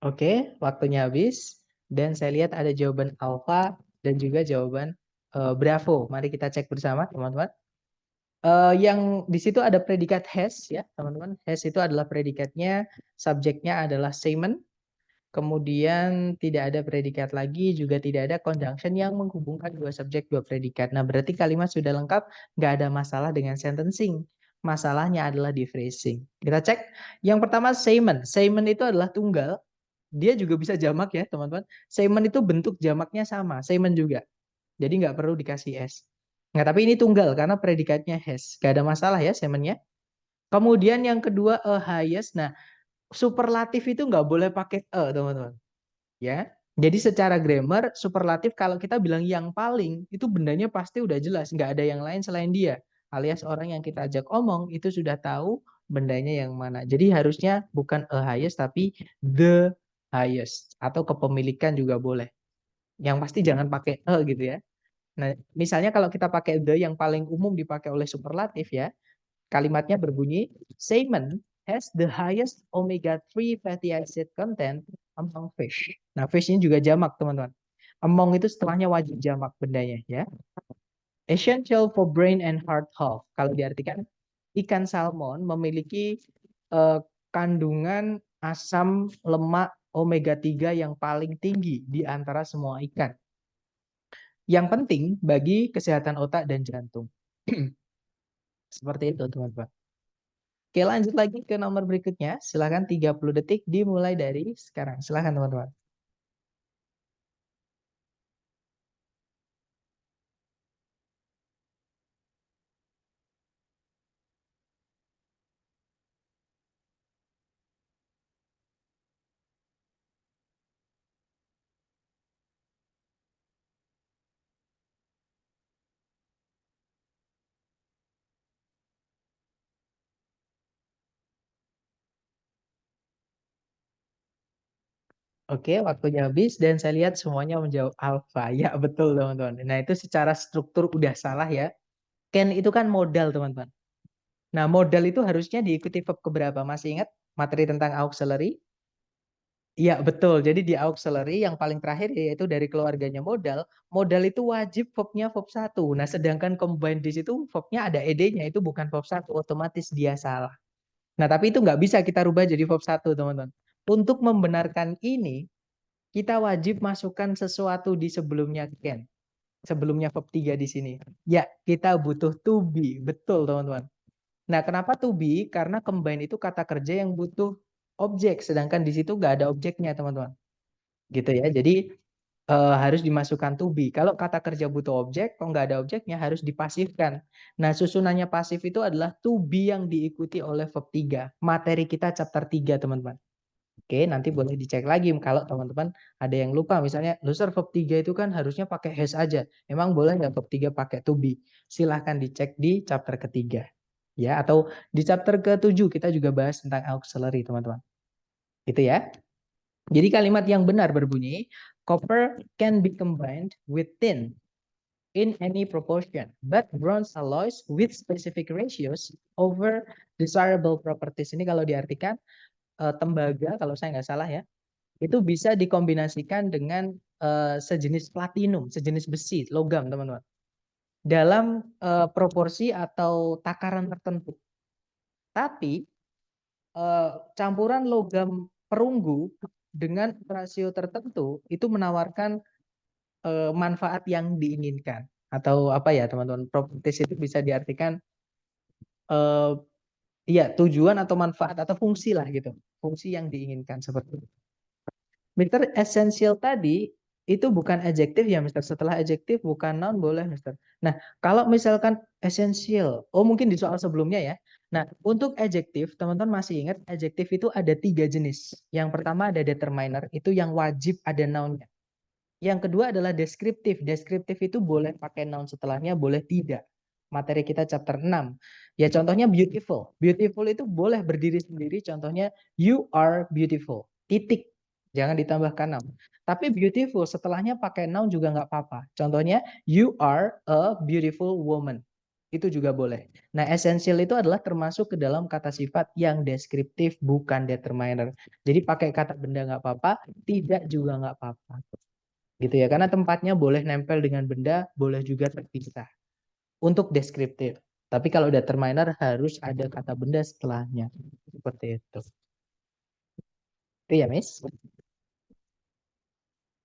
Oke, waktunya habis. Dan saya lihat ada jawaban alfa dan juga jawaban bravo. Mari kita cek bersama, teman-teman. Yang di situ ada predikat has ya, teman-teman. Has itu adalah predikatnya, subjeknya adalah semen. Kemudian tidak ada predikat lagi, juga tidak ada conjunction yang menghubungkan dua subjek, dua predikat. Nah, berarti kalimat sudah lengkap, nggak ada masalah dengan sentencing. Masalahnya adalah di phrasing. Kita cek. Yang pertama semen. Semen itu adalah tunggal. Dia juga bisa jamak ya, teman-teman. Semen itu bentuk jamaknya sama, semen juga. Jadi nggak perlu dikasih S. Nah, tapi ini tunggal karena predikatnya has. Nggak ada masalah ya semennya. Kemudian yang kedua a highest. Nah, Superlatif itu nggak boleh pakai teman-teman. Ya. Jadi secara grammar, superlatif kalau kita bilang yang paling, itu bendanya pasti udah jelas, nggak ada yang lain selain dia. Alias orang yang kita ajak omong itu sudah tahu bendanya yang mana. Jadi harusnya bukan a highest, tapi the highest. Atau kepemilikan juga boleh. Yang pasti jangan pakai a gitu ya. Nah, misalnya kalau kita pakai the yang paling umum dipakai oleh superlatif ya, kalimatnya berbunyi, salmon has the highest omega-3 fatty acid content among fish. Nah, fish ini juga jamak, teman-teman. Among itu setelahnya wajib jamak bendanya ya. Essential for brain and heart health. Kalau diartikan, ikan salmon memiliki eh, kandungan asam lemak omega 3 yang paling tinggi di antara semua ikan. Yang penting bagi kesehatan otak dan jantung. Seperti itu, teman-teman. Oke, lanjut lagi ke nomor berikutnya. Silakan 30 detik dimulai dari sekarang. Silakan, teman-teman. Oke, waktunya habis dan saya lihat semuanya menjawab alfa. Ya, betul, teman-teman. Nah, itu secara struktur udah salah ya. Can itu kan modal, teman-teman. Nah, modal itu harusnya diikuti verb keberapa? Masih ingat materi tentang auxiliary? Iya, betul. Jadi di auxiliary yang paling terakhir yaitu dari keluarganya modal. Modal itu wajib verbnya verb satu. Nah, sedangkan combine di situ verbnya ada ed-nya, itu bukan verb satu. Otomatis dia salah. Nah, tapi itu nggak bisa kita rubah jadi verb satu, teman-teman. Untuk membenarkan ini, kita wajib masukkan sesuatu di sebelumnya can. Sebelumnya verb 3 di sini. Ya, kita butuh to be. Betul, teman-teman. Nah, kenapa to be? Karena combine itu kata kerja yang butuh objek, sedangkan di situ nggak ada objeknya, teman-teman. Gitu ya. Jadi harus dimasukkan to be. Kalau kata kerja butuh objek, kalau nggak ada objeknya harus dipasifkan. Nah, susunannya pasif itu adalah to be yang diikuti oleh verb 3. Materi kita chapter 3, teman-teman. Oke, nanti boleh dicek lagi kalau teman-teman ada yang lupa. Misalnya, loser verb 3 itu kan harusnya pakai has aja. Emang boleh nggak verb 3 pakai to be? Silahkan dicek di chapter ketiga. Ya, atau di chapter ke-7 kita juga bahas tentang auxiliary, teman-teman. Itu ya. Jadi kalimat yang benar berbunyi, copper can be combined with tin in any proportion, but bronze alloys with specific ratios over desirable properties. Ini kalau diartikan tembaga, kalau saya nggak salah ya, itu bisa dikombinasikan dengan sejenis platinum, sejenis besi, logam, teman-teman. Dalam proporsi atau takaran tertentu. Tapi campuran logam perunggu dengan rasio tertentu itu menawarkan manfaat yang diinginkan atau apa ya teman-teman, properties itu bisa diartikan eh, ya tujuan atau manfaat atau fungsi lah gitu, fungsi yang diinginkan seperti itu. Mister essential tadi itu bukan adjektif ya Mister, setelah adjektif bukan noun boleh Mister. Nah kalau misalkan essential, oh mungkin di soal sebelumnya ya. Nah untuk adjektif teman-teman masih ingat adjektif itu ada 3 jenis. Yang pertama ada determiner, itu yang wajib ada nounnya. Yang kedua adalah deskriptif. Deskriptif itu boleh pakai noun setelahnya, boleh tidak. Materi kita chapter 6. Ya contohnya beautiful. Beautiful itu boleh berdiri sendiri. Contohnya you are beautiful. Titik. Jangan ditambahkan noun. Tapi beautiful setelahnya pakai noun juga nggak apa-apa. Contohnya you are a beautiful woman. Itu juga boleh. Nah, essential itu adalah termasuk ke dalam kata sifat yang deskriptif, bukan determiner. Jadi pakai kata benda nggak apa-apa, tidak juga nggak apa-apa gitu ya, karena tempatnya boleh nempel dengan benda, boleh juga terpisah untuk deskriptif. Tapi kalau determiner harus ada kata benda setelahnya, seperti itu ya Miss.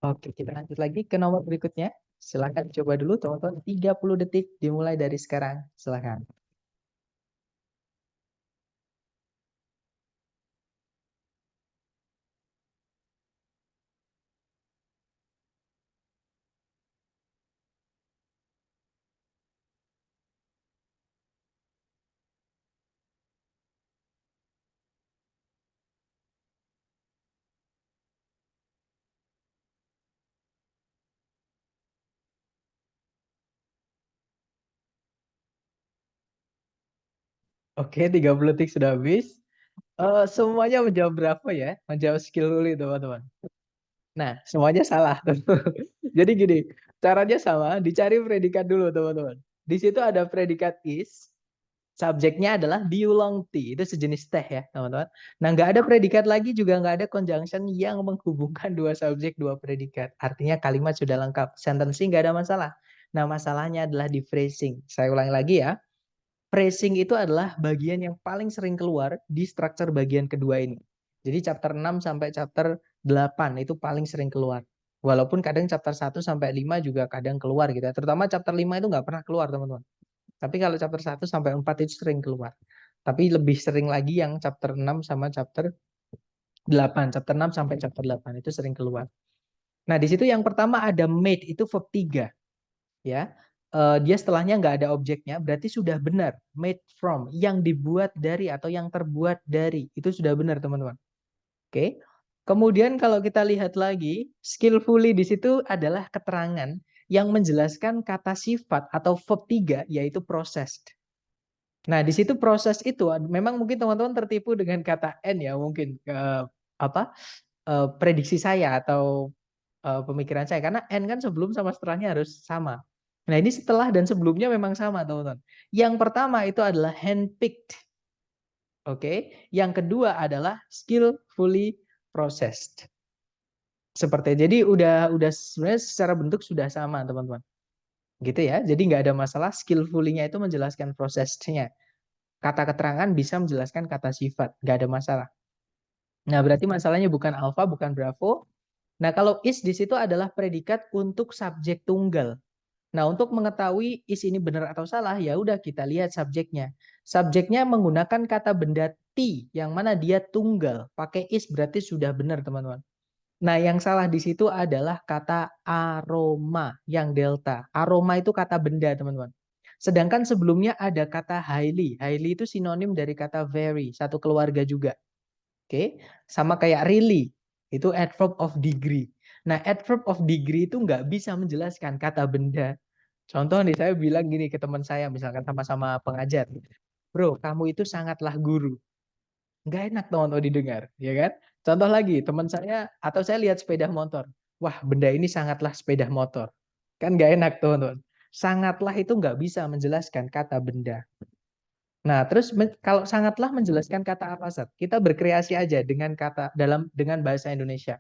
Oke, kita lanjut lagi ke nomor berikutnya. Silahkan coba dulu teman-teman, 30 detik dimulai dari sekarang, silahkan. Oke, 30 detik sudah habis. Semuanya menjawab berapa ya? Menjawab skillfully, teman-teman. Nah, semuanya salah. Jadi gini, caranya sama, dicari predikat dulu, teman-teman. Di situ ada predikat is, subjeknya adalah do long T, itu sejenis teh ya, teman-teman. Nah, nggak ada predikat lagi, juga nggak ada conjunction yang menghubungkan dua subjek, dua predikat. Artinya kalimat sudah lengkap. Sentencing nggak ada masalah. Nah, masalahnya adalah di phrasing. Saya ulangi lagi ya. Phrasing itu adalah bagian yang paling sering keluar di struktur bagian kedua ini. Jadi chapter 6 sampai chapter 8 itu paling sering keluar. Walaupun kadang chapter 1 sampai 5 juga kadang keluar gitu ya. Terutama chapter 5 itu nggak pernah keluar, teman-teman. Tapi kalau chapter 1 sampai 4 itu sering keluar. Tapi lebih sering lagi yang chapter 6 sama chapter 8. Chapter 6 sampai chapter 8 itu sering keluar. Nah, di situ yang pertama ada made, itu verb 3. Ya, dia setelahnya nggak ada objeknya, berarti sudah benar. Made from, yang dibuat dari atau yang terbuat dari, itu sudah benar, teman-teman. Oke. Kemudian kalau kita lihat lagi, skillfully di situ adalah keterangan yang menjelaskan kata sifat atau verb 3, yaitu processed. Nah, di situ proses itu memang mungkin teman-teman tertipu dengan kata N ya, mungkin apa prediksi saya atau pemikiran saya, karena N kan sebelum sama setelahnya harus sama. Nah, ini setelah dan sebelumnya memang sama, teman-teman. Yang pertama itu adalah handpicked. Oke. Yang kedua adalah skillfully processed. Seperti jadi udah sebenarnya secara bentuk sudah sama, teman-teman. Gitu ya. Jadi nggak ada masalah, skillfully-nya itu menjelaskan prosesnya. Kata keterangan bisa menjelaskan kata sifat, nggak ada masalah. Nah, berarti masalahnya bukan alfa, bukan bravo. Nah, kalau is di situ adalah predikat untuk subjek tunggal. Nah, untuk mengetahui is ini benar atau salah, ya udah kita lihat subjeknya. Subjeknya menggunakan kata benda T, yang mana dia tunggal. Pakai is berarti sudah benar, teman-teman. Nah, yang salah di situ adalah kata aroma, yang delta. Aroma itu kata benda, teman-teman. Sedangkan sebelumnya ada kata highly. Highly itu sinonim dari kata very, satu keluarga juga. Oke, sama kayak really, itu adverb of degree. Nah, adverb of degree itu nggak bisa menjelaskan kata benda. Contoh nih, saya bilang gini ke teman saya, misalkan sama-sama pengajar. Bro, kamu itu sangatlah guru. Nggak enak teman-teman didengar, ya kan? Contoh lagi, teman saya, atau saya lihat sepeda motor. Wah, benda ini sangatlah sepeda motor. Kan nggak enak, teman-teman. Sangatlah itu nggak bisa menjelaskan kata benda. Nah, terus kalau sangatlah menjelaskan kata apa, Sat? Kita berkreasi aja dengan kata dengan bahasa Indonesia.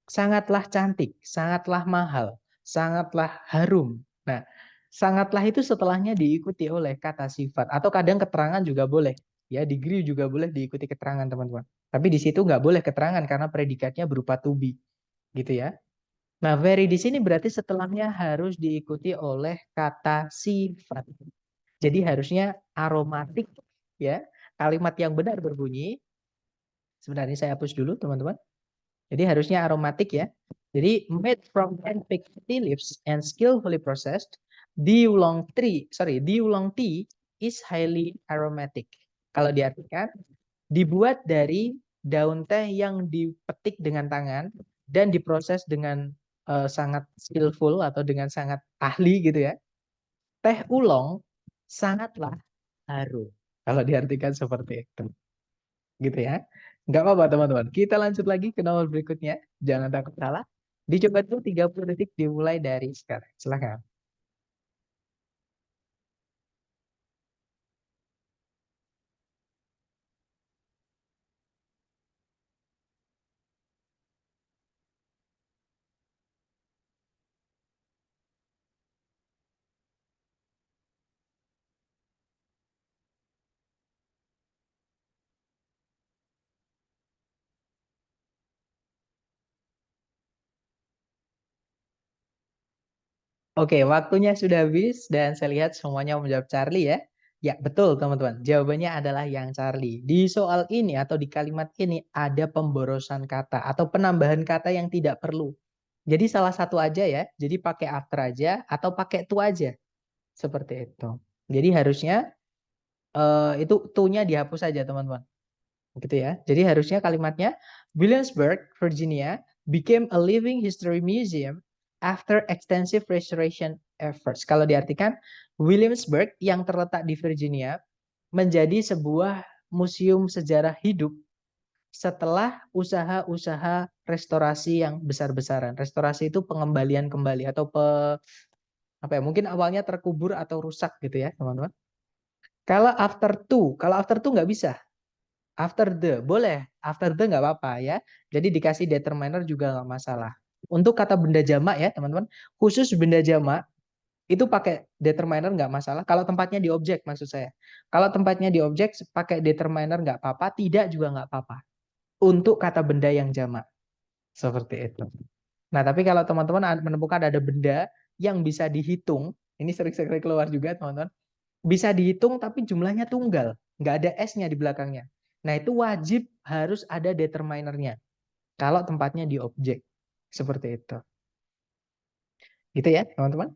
Sangatlah cantik, sangatlah mahal, sangatlah harum. Nah, sangatlah itu setelahnya diikuti oleh kata sifat atau kadang keterangan juga boleh. Ya, degree juga boleh diikuti keterangan, teman-teman. Tapi di situ nggak boleh keterangan karena predikatnya berupa to be, gitu ya. Nah, very di sini berarti setelahnya harus diikuti oleh kata sifat. Jadi harusnya aromatik ya. Kalimat yang benar berbunyi, sebenarnya saya hapus dulu, teman-teman. Jadi harusnya aromatik ya. Jadi made from handpicked tea leaves and skillfully processed, diulong tea is highly aromatic. Kalau diartikan, dibuat dari daun teh yang dipetik dengan tangan dan diproses dengan sangat skillful atau dengan sangat ahli gitu ya. Teh ulong sangatlah harum. Kalau diartikan seperti itu. Gitu ya. Nggak apa-apa teman-teman. Kita lanjut lagi ke nomor berikutnya. Jangan takut salah. Dicoba dulu 30 detik dimulai dari sekarang. Silakan. Oke, waktunya sudah habis dan saya lihat semuanya menjawab Charlie ya. Ya, betul teman-teman. Jawabannya adalah yang Charlie. Di soal ini atau di kalimat ini ada pemborosan kata atau penambahan kata yang tidak perlu. Jadi salah satu aja ya. Jadi pakai after aja atau pakai to aja. Seperti itu. Jadi harusnya itu to-nya dihapus saja teman-teman. Gitu ya. Jadi harusnya kalimatnya Williamsburg, Virginia became a living history museum after extensive restoration efforts. Kalau diartikan Williamsburg yang terletak di Virginia menjadi sebuah museum sejarah hidup setelah usaha-usaha restorasi yang besar-besaran. Restorasi itu pengembalian kembali atau apa ya? Mungkin awalnya terkubur atau rusak gitu ya, teman-teman. Kalau after to nggak bisa. After the boleh, after the nggak apa-apa ya. Jadi dikasih determiner juga nggak masalah. Untuk kata benda jamak ya, teman-teman. Khusus benda jamak itu pakai determiner nggak masalah. Kalau tempatnya di objek maksud saya. Kalau tempatnya di objek pakai determiner nggak apa-apa, tidak juga nggak apa-apa. Untuk kata benda yang jamak. Seperti itu. Nah, tapi kalau teman-teman menemukan ada benda yang bisa dihitung, ini sering-sering keluar juga teman-teman, bisa dihitung tapi jumlahnya tunggal, nggak ada S-nya di belakangnya. Nah, itu wajib harus ada determinernya kalau tempatnya di objek. Seperti itu. Gitu ya, teman-teman.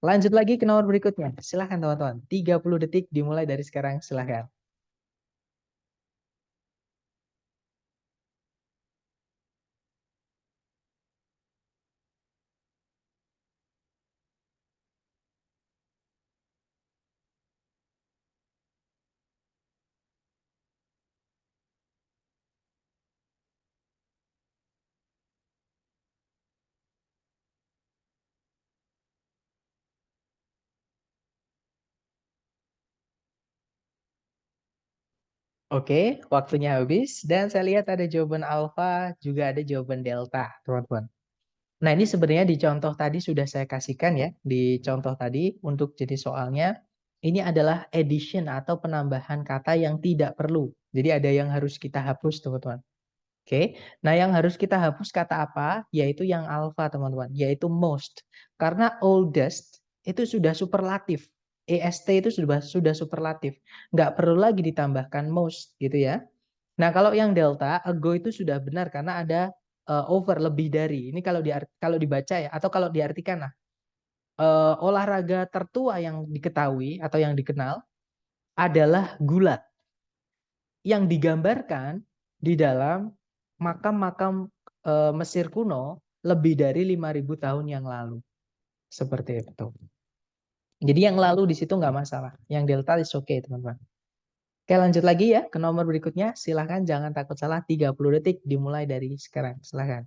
Lanjut lagi ke nomor berikutnya. Silahkan teman-teman. 30 detik dimulai dari sekarang. Silahkan. Oke, waktunya habis. Dan saya lihat ada jawaban alfa, juga ada jawaban delta, teman-teman. Nah, ini sebenarnya di contoh tadi sudah saya kasihkan ya. Di contoh tadi untuk jadi soalnya, ini adalah addition atau penambahan kata yang tidak perlu. Jadi ada yang harus kita hapus, teman-teman. Oke, nah yang harus kita hapus kata apa? Yaitu yang alfa, teman-teman. Yaitu most. Karena oldest itu sudah superlatif. EST itu sudah superlatif. Nggak perlu lagi ditambahkan most gitu ya. Nah, kalau yang delta, ago itu sudah benar karena ada over lebih dari. Ini kalau dibaca ya atau kalau diartikan lah. Olahraga tertua yang diketahui atau yang dikenal adalah gulat yang digambarkan di dalam makam-makam Mesir kuno lebih dari 5.000 tahun yang lalu. Seperti itu. Jadi yang lalu di situ nggak masalah. Yang delta is okay, teman-teman. Oke, lanjut lagi ya ke nomor berikutnya. Silahkan jangan takut salah. 30 detik dimulai dari sekarang. Silahkan.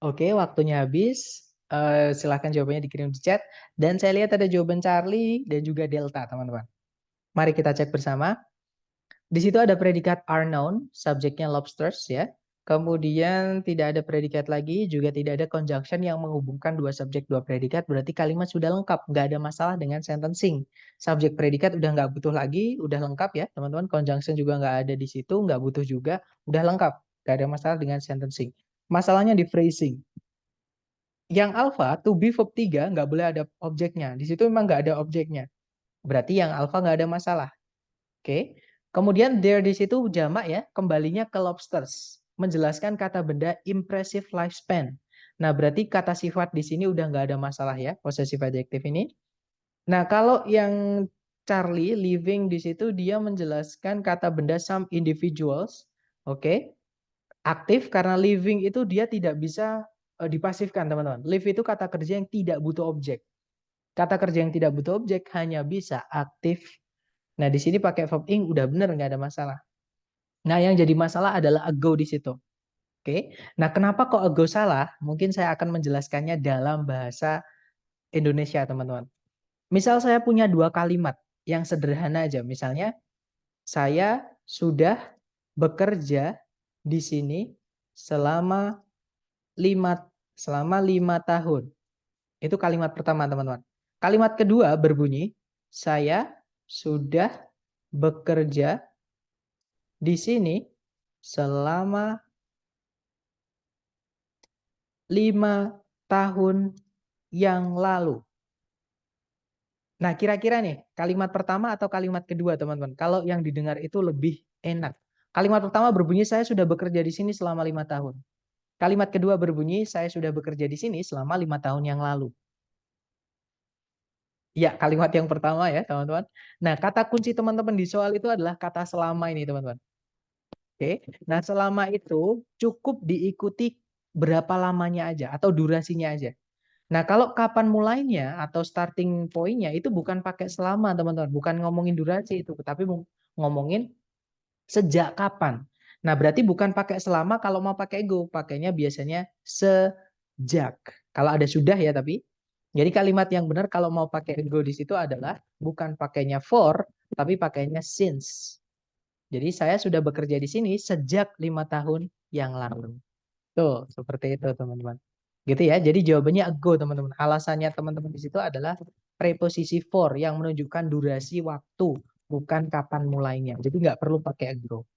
Oke, waktunya habis. Silahkan jawabannya dikirim di chat. Dan saya lihat ada jawaban Charlie dan juga Delta, teman-teman. Mari kita cek bersama. Di situ ada predikat are known, subjeknya lobsters ya. Kemudian tidak ada predikat lagi, juga tidak ada conjunction yang menghubungkan dua subjek dua predikat. Berarti kalimat sudah lengkap, nggak ada masalah dengan sentencing. Subjek predikat udah nggak butuh lagi, udah lengkap ya teman-teman. Conjunction juga nggak ada di situ, nggak butuh juga, udah lengkap. Nggak ada masalah dengan sentencing. Masalahnya di phrasing. Yang alpha, to be verb 3 nggak boleh ada objeknya. Di situ memang nggak ada objeknya. Berarti yang alpha nggak ada masalah. Oke. Kemudian there di situ jamak ya, kembalinya ke lobsters. Menjelaskan kata benda impressive lifespan. Nah, berarti kata sifat di sini udah nggak ada masalah ya, possessive adjective ini. Nah, kalau yang Charlie living di situ dia menjelaskan kata benda some individuals, oke, aktif karena living itu dia tidak bisa dipasifkan, teman-teman. Live itu kata kerja yang tidak butuh objek. Kata kerja yang tidak butuh objek hanya bisa aktif. Nah, di sini pakai verb ing udah bener, nggak ada masalah. Nah, yang jadi masalah adalah ago di situ. Oke. Nah, kenapa kok ago salah? Mungkin saya akan menjelaskannya dalam bahasa Indonesia, teman-teman. Misal saya punya dua kalimat yang sederhana aja. Misalnya, saya sudah bekerja di sini selama 5 tahun. Itu kalimat pertama, teman-teman. Kalimat kedua berbunyi, saya sudah bekerja di sini selama 5 tahun yang lalu. Nah, kira-kira nih, kalimat pertama atau kalimat kedua, teman-teman? Kalau yang didengar itu lebih enak. Kalimat pertama berbunyi, saya sudah bekerja di sini selama 5 tahun. Kalimat kedua berbunyi, saya sudah bekerja di sini selama 5 tahun yang lalu. Ya, kalimat yang pertama ya, teman-teman. Nah, kata kunci teman-teman di soal itu adalah kata selama ini, teman-teman. Oke. Nah, selama itu cukup diikuti berapa lamanya aja atau durasinya aja. Nah, kalau kapan mulainya atau starting point-nya itu bukan pakai selama, teman-teman. Bukan ngomongin durasi itu, tapi ngomongin sejak kapan. Nah, berarti bukan pakai selama kalau mau pakai go, pakainya biasanya sejak. Kalau ada sudah ya, tapi jadi kalimat yang benar kalau mau pakai go di situ adalah bukan pakainya for, tapi pakainya since. Jadi saya sudah bekerja di sini sejak 5 tahun yang lalu. Tuh, seperti itu teman-teman. Gitu ya. Jadi jawabannya ago teman-teman. Alasannya teman-teman di situ adalah preposisi for yang menunjukkan durasi waktu, bukan kapan mulainya. Jadi nggak perlu pakai ago.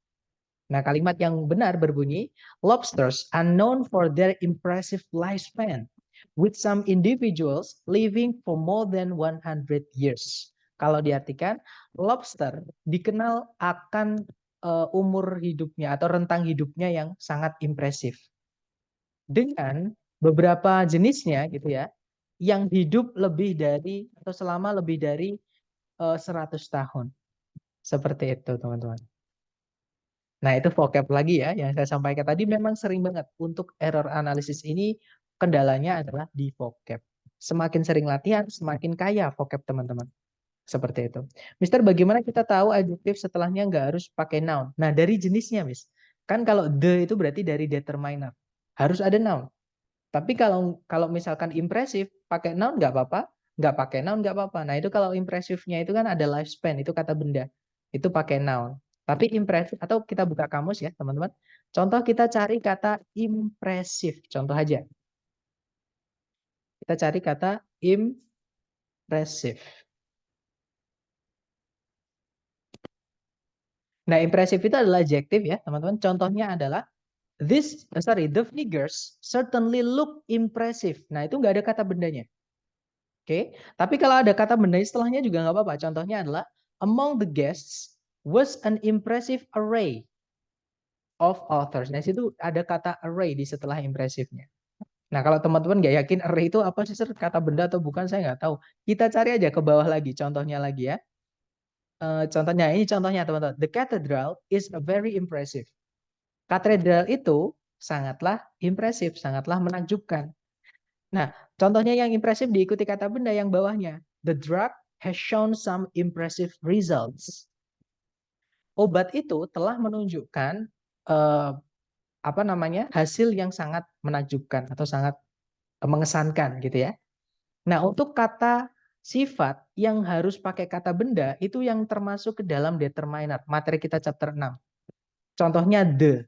Nah, kalimat yang benar berbunyi, lobsters are known for their impressive lifespan, with some individuals living for more than 100 years. Kalau diartikan, lobster dikenal akan umur hidupnya atau rentang hidupnya yang sangat impresif. Dengan beberapa jenisnya gitu ya, yang hidup lebih dari atau selama lebih dari 100 tahun. Seperti itu, teman-teman. Nah, itu vocab lagi ya yang saya sampaikan tadi memang sering banget untuk error analisis ini kendalanya adalah di vocab. Semakin sering latihan, semakin kaya vocab teman-teman. Seperti itu. Mister, bagaimana kita tahu adjektif setelahnya nggak harus pakai noun? Nah, dari jenisnya, Miss. Kan kalau the itu berarti dari determiner. Harus ada noun. Tapi kalau kalau misalkan impresif, pakai noun nggak apa-apa. Nggak pakai noun nggak apa-apa. Nah, itu kalau impresifnya itu kan ada lifespan, itu kata benda. Itu pakai noun. Tapi impresif, atau kita buka kamus ya, teman-teman. Contoh kita cari kata impresif. Contoh aja. Kita cari kata impresif. Nah, impresif itu adalah adjektif ya, teman-teman. Contohnya adalah the figures certainly look impressive. Nah, itu nggak ada kata bendanya. Oke, tapi kalau ada kata benda setelahnya juga nggak apa-apa. Contohnya adalah among the guests was an impressive array of authors. Nah, situ ada kata array di setelah impresifnya. Nah, kalau teman-teman nggak yakin array itu apa sih, kata benda atau bukan, saya nggak tahu. Kita cari aja ke bawah lagi, contohnya lagi ya. Contohnya ini contohnya teman-teman. The cathedral is very impressive. Katedral itu sangatlah impresif, sangatlah menakjubkan. Nah, contohnya yang impresif diikuti kata benda yang bawahnya. The drug has shown some impressive results. Obat itu telah menunjukkan apa namanya hasil yang sangat menakjubkan atau sangat mengesankan gitu ya. Nah, untuk kata sifat yang harus pakai kata benda itu yang termasuk ke dalam determiner. Materi kita chapter 6. Contohnya the.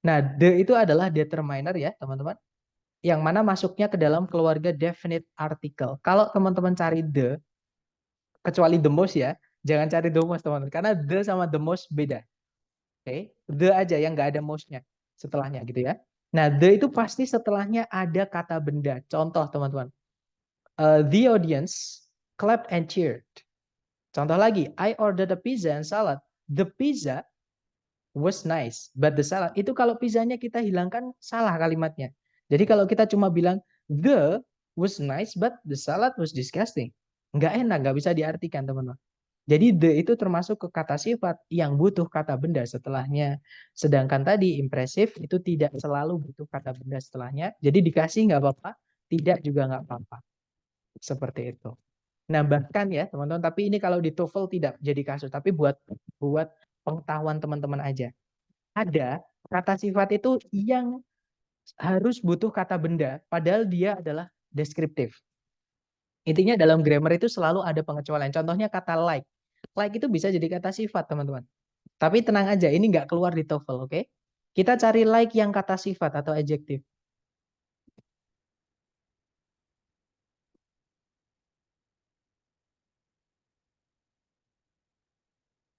Nah, the itu adalah determiner ya, teman-teman. Yang mana masuknya ke dalam keluarga definite article. Kalau teman-teman cari the, kecuali the most ya, jangan cari the most teman-teman, karena the sama the most beda. Oke, the aja yang nggak ada most-nya setelahnya gitu ya. Nah, the itu pasti setelahnya ada kata benda. Contoh teman-teman, the audience clapped and cheered. Contoh lagi, I ordered a pizza and salad. The pizza was nice, but the salad itu kalau pizzanya kita hilangkan salah kalimatnya. Jadi kalau kita cuma bilang the was nice, but the salad was disgusting, nggak enak, nggak bisa diartikan teman-teman. Jadi the itu termasuk ke kata sifat yang butuh kata benda setelahnya. Sedangkan tadi impresif itu tidak selalu butuh kata benda setelahnya. Jadi dikasih nggak apa-apa, tidak juga nggak apa-apa. Seperti itu. Nah, bahkan ya teman-teman, tapi ini kalau di TOEFL tidak jadi kasus, tapi buat buat pengetahuan teman-teman aja. Ada kata sifat itu yang harus butuh kata benda, padahal dia adalah deskriptif. Intinya dalam grammar itu selalu ada pengecualian. Contohnya kata like. Like itu bisa jadi kata sifat, teman-teman. Tapi tenang aja, ini nggak keluar di TOEFL, oke? Kita cari like yang kata sifat atau adjektif.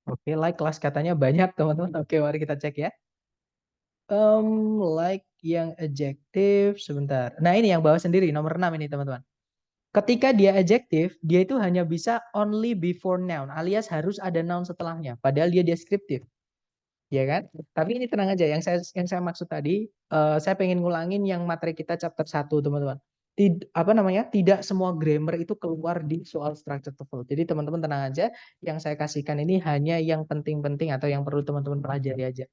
Oke, like kelas katanya banyak, teman-teman. Oke, mari kita cek ya. Like yang adjektif, sebentar. Nah, ini yang bawah sendiri, nomor 6 ini, teman-teman. Ketika dia adjektif, dia itu hanya bisa only before noun, alias harus ada noun setelahnya. Padahal dia deskriptif, ya kan? Tapi ini tenang aja, yang saya maksud tadi, saya pengen ngulangin yang materi kita chapter 1, teman-teman. Tidak semua grammar itu keluar di soal structure TOEFL. Jadi teman-teman tenang aja, yang saya kasihkan ini hanya yang penting-penting atau yang perlu teman-teman pelajari aja.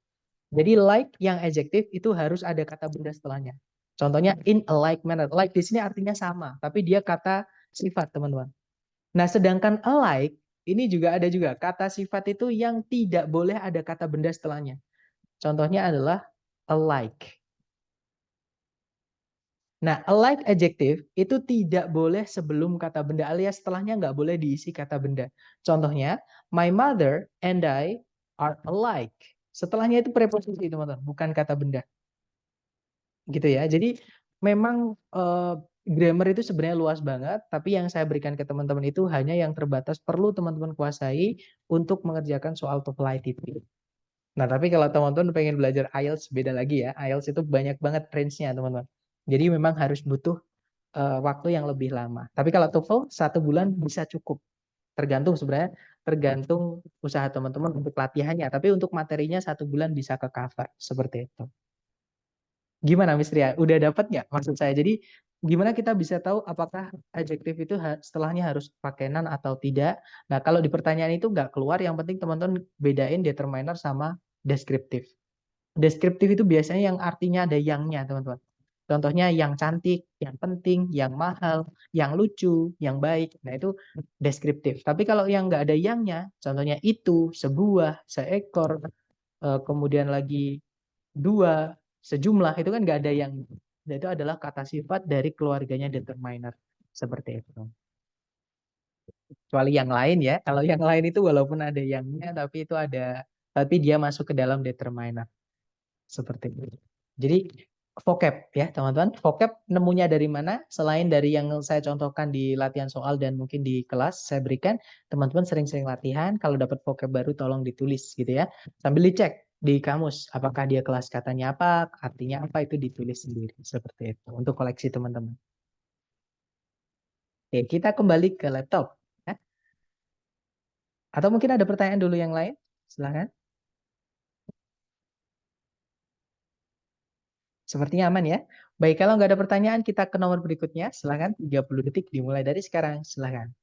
Jadi like yang adjektif itu harus ada kata benda setelahnya. Contohnya in a like manner. Like di sini artinya sama, tapi dia kata sifat, teman-teman. Nah, sedangkan alike ini juga ada juga kata sifat itu yang tidak boleh ada kata benda setelahnya. Contohnya adalah alike. Nah, alike adjective itu tidak boleh sebelum kata benda alias setelahnya nggak boleh diisi kata benda. Contohnya, my mother and I are alike. Setelahnya itu preposisi, teman-teman, bukan kata benda. Gitu ya. Jadi memang grammar itu sebenarnya luas banget, tapi yang saya berikan ke teman-teman itu hanya yang terbatas perlu teman-teman kuasai untuk mengerjakan soal TOEFL ITP. Nah, tapi kalau teman-teman pengen belajar IELTS beda lagi ya. IELTS itu banyak banget range-nya, teman-teman. Jadi memang harus butuh waktu yang lebih lama. Tapi kalau TOEFL 1 bulan bisa cukup. Tergantung sebenarnya, tergantung usaha teman-teman untuk latihannya. Tapi untuk materinya 1 bulan bisa ke cover seperti itu. Gimana Miss Ria? Udah dapat nggak maksud saya? Jadi gimana kita bisa tahu apakah adjektif itu setelahnya harus pakai nan atau tidak? Nah, kalau di pertanyaan itu nggak keluar, yang penting teman-teman bedain determiner sama deskriptif. Deskriptif itu biasanya yang artinya ada yangnya, teman-teman. Contohnya yang cantik, yang penting, yang mahal, yang lucu, yang baik. Nah, itu deskriptif. Tapi kalau yang nggak ada yangnya, contohnya itu, sebuah, seekor, kemudian lagi dua, sejumlah, itu kan nggak ada yang, itu adalah kata sifat dari keluarganya determiner seperti itu. Kecuali yang lain ya, kalau yang lain itu walaupun ada yangnya tapi dia masuk ke dalam determiner seperti itu. Jadi vocab ya teman-teman, vocab nemunya dari mana selain dari yang saya contohkan di latihan soal dan mungkin di kelas saya berikan, teman-teman sering-sering latihan, kalau dapat vocab baru tolong ditulis gitu ya, sambil dicek di kamus apakah dia kelas katanya apa, artinya apa, itu ditulis sendiri seperti itu untuk koleksi teman-teman. Oke, kita kembali ke laptop ya. Atau mungkin ada pertanyaan dulu yang lain, silakan. Sepertinya aman ya. Baik, kalau nggak ada pertanyaan, kita ke nomor berikutnya. Silakan, 30 detik dimulai dari sekarang. Silakan.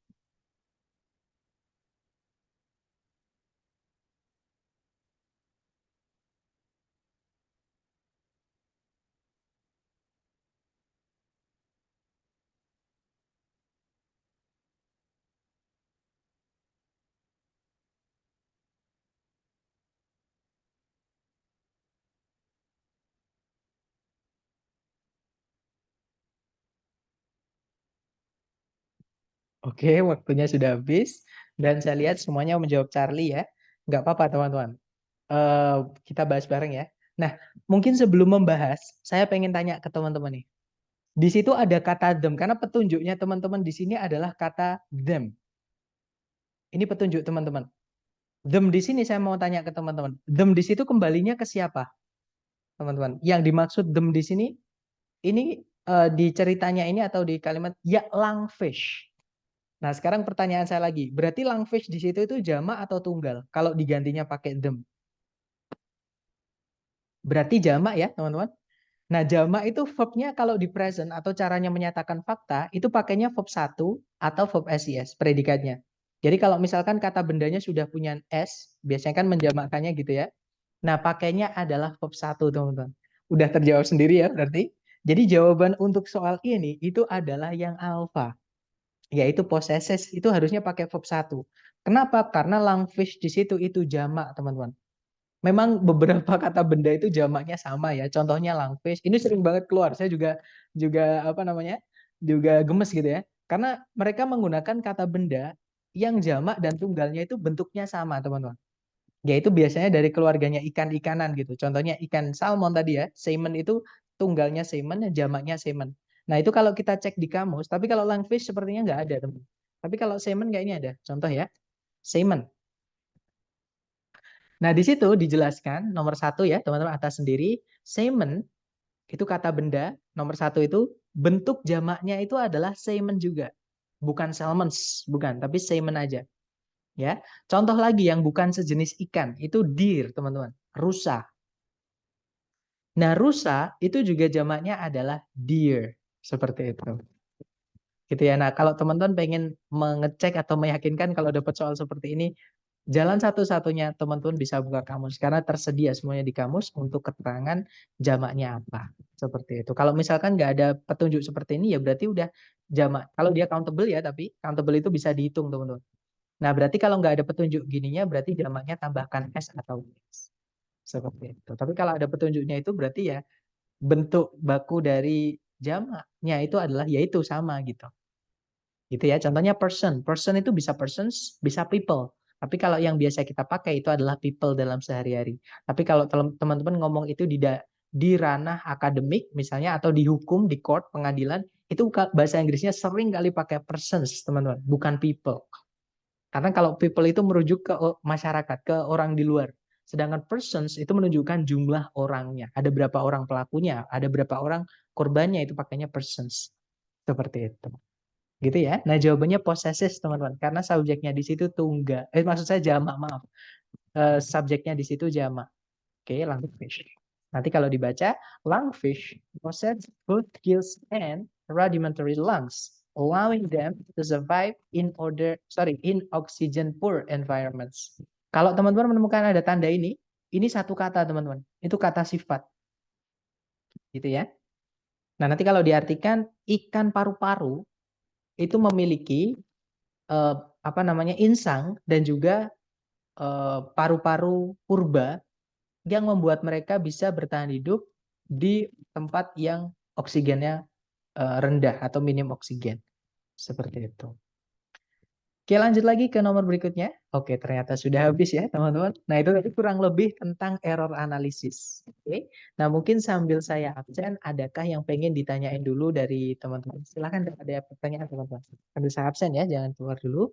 Oke, waktunya sudah habis. Dan saya lihat semuanya menjawab Charlie ya. Nggak apa-apa, teman-teman. Eh, kita bahas bareng ya. Nah, mungkin sebelum membahas, saya pengen tanya ke teman-teman nih. Di situ ada kata them, karena petunjuknya teman-teman di sini adalah kata them. Ini petunjuk teman-teman. Them di sini saya mau tanya ke teman-teman. Them di situ kembalinya ke siapa, teman-teman? Yang dimaksud them di sini, ini di ceritanya ini atau di kalimat ya langfish. Nah, sekarang pertanyaan saya lagi. Berarti langfish di situ itu jamak atau tunggal? Kalau digantinya pakai them. Berarti jamak ya, teman-teman? Nah, jamak itu verbnya kalau di present atau caranya menyatakan fakta, itu pakainya verb satu atau verb SIS, predikatnya. Jadi kalau misalkan kata bendanya sudah punya S, biasanya kan menjamakkannya gitu ya. Nah, pakainya adalah verb satu, teman-teman. Udah terjawab sendiri ya, berarti. Jadi jawaban untuk soal ini itu adalah yang alpha, yaitu possesses, itu harusnya pakai verb satu. Kenapa? Karena langfish di situ itu jamak, teman-teman. Memang beberapa kata benda itu jamaknya sama ya. Contohnya langfish, ini sering banget keluar. Saya juga juga apa namanya? Juga gemes gitu ya. Karena mereka menggunakan kata benda yang jamak dan tunggalnya itu bentuknya sama, teman-teman. Yaitu biasanya dari keluarganya ikan-ikanan gitu. Contohnya ikan salmon tadi ya, salmon itu tunggalnya salmon, jamaknya salmon. Nah, itu kalau kita cek di kamus, tapi kalau langfish sepertinya nggak ada, teman. Tapi kalau salmon kayaknya ada. Contoh ya, salmon. Nah, di situ dijelaskan nomor satu ya, teman-teman atas sendiri, salmon itu kata benda, nomor satu itu bentuk jamaknya itu adalah salmon juga. bukan salmons, bukan, tapi salmon aja. Ya, contoh lagi yang bukan sejenis ikan itu deer, teman-teman, rusa. Nah, rusa itu juga jamaknya adalah deer, seperti itu. Gitu ya. Nah, kalau teman-teman pengen mengecek atau meyakinkan kalau dapat soal seperti ini, jalan satu-satunya teman-teman bisa buka kamus karena tersedia semuanya di kamus untuk keterangan jamaknya apa. Seperti itu. Kalau misalkan nggak ada petunjuk seperti ini ya berarti udah jamak. Kalau dia countable ya, tapi countable itu bisa dihitung, teman-teman. Nah, berarti kalau nggak ada petunjuk gininya berarti jamaknya tambahkan S atau S. Seperti itu. Tapi kalau ada petunjuknya itu berarti ya bentuk baku dari jamaknya itu adalah yaitu sama gitu. Gitu ya. Contohnya person. Person itu bisa persons, bisa people. Tapi kalau yang biasa kita pakai itu adalah people dalam sehari-hari. Tapi kalau teman-teman ngomong itu di ranah akademik misalnya atau di hukum, di court, pengadilan, itu bahasa Inggrisnya sering kali pakai persons, teman-teman, bukan people. Karena kalau people itu merujuk ke masyarakat, ke orang di luar. Sedangkan persons itu menunjukkan jumlah orangnya. Ada berapa orang pelakunya, ada berapa orang korbannya, itu pakainya persons. Seperti itu. Gitu ya. Nah, jawabannya possessive, teman-teman. Karena subjeknya di situ tunggal. Maksud saya jamak, maaf. Subjeknya di situ jamak. Oke, lungfish. Nanti kalau dibaca, lungfish possess both gills and rudimentary lungs, allowing them to survive in oxygen poor environments. Kalau teman-teman menemukan ada tanda ini satu kata, teman-teman. Itu kata sifat. Gitu ya. Nah, nanti kalau diartikan ikan paru-paru itu memiliki apa namanya insang dan juga paru-paru purba yang membuat mereka bisa bertahan hidup di tempat yang oksigennya rendah atau minim oksigen. Seperti itu. Oke, lanjut lagi ke nomor berikutnya. Oke, ternyata sudah habis ya, teman-teman. Nah, itu tadi kurang lebih tentang error analisis. Oke. Nah, mungkin sambil saya absen, adakah yang pengen ditanyain dulu dari teman-teman? Silakan ada pertanyaan, teman-teman. Sambil saya absen ya, jangan keluar dulu.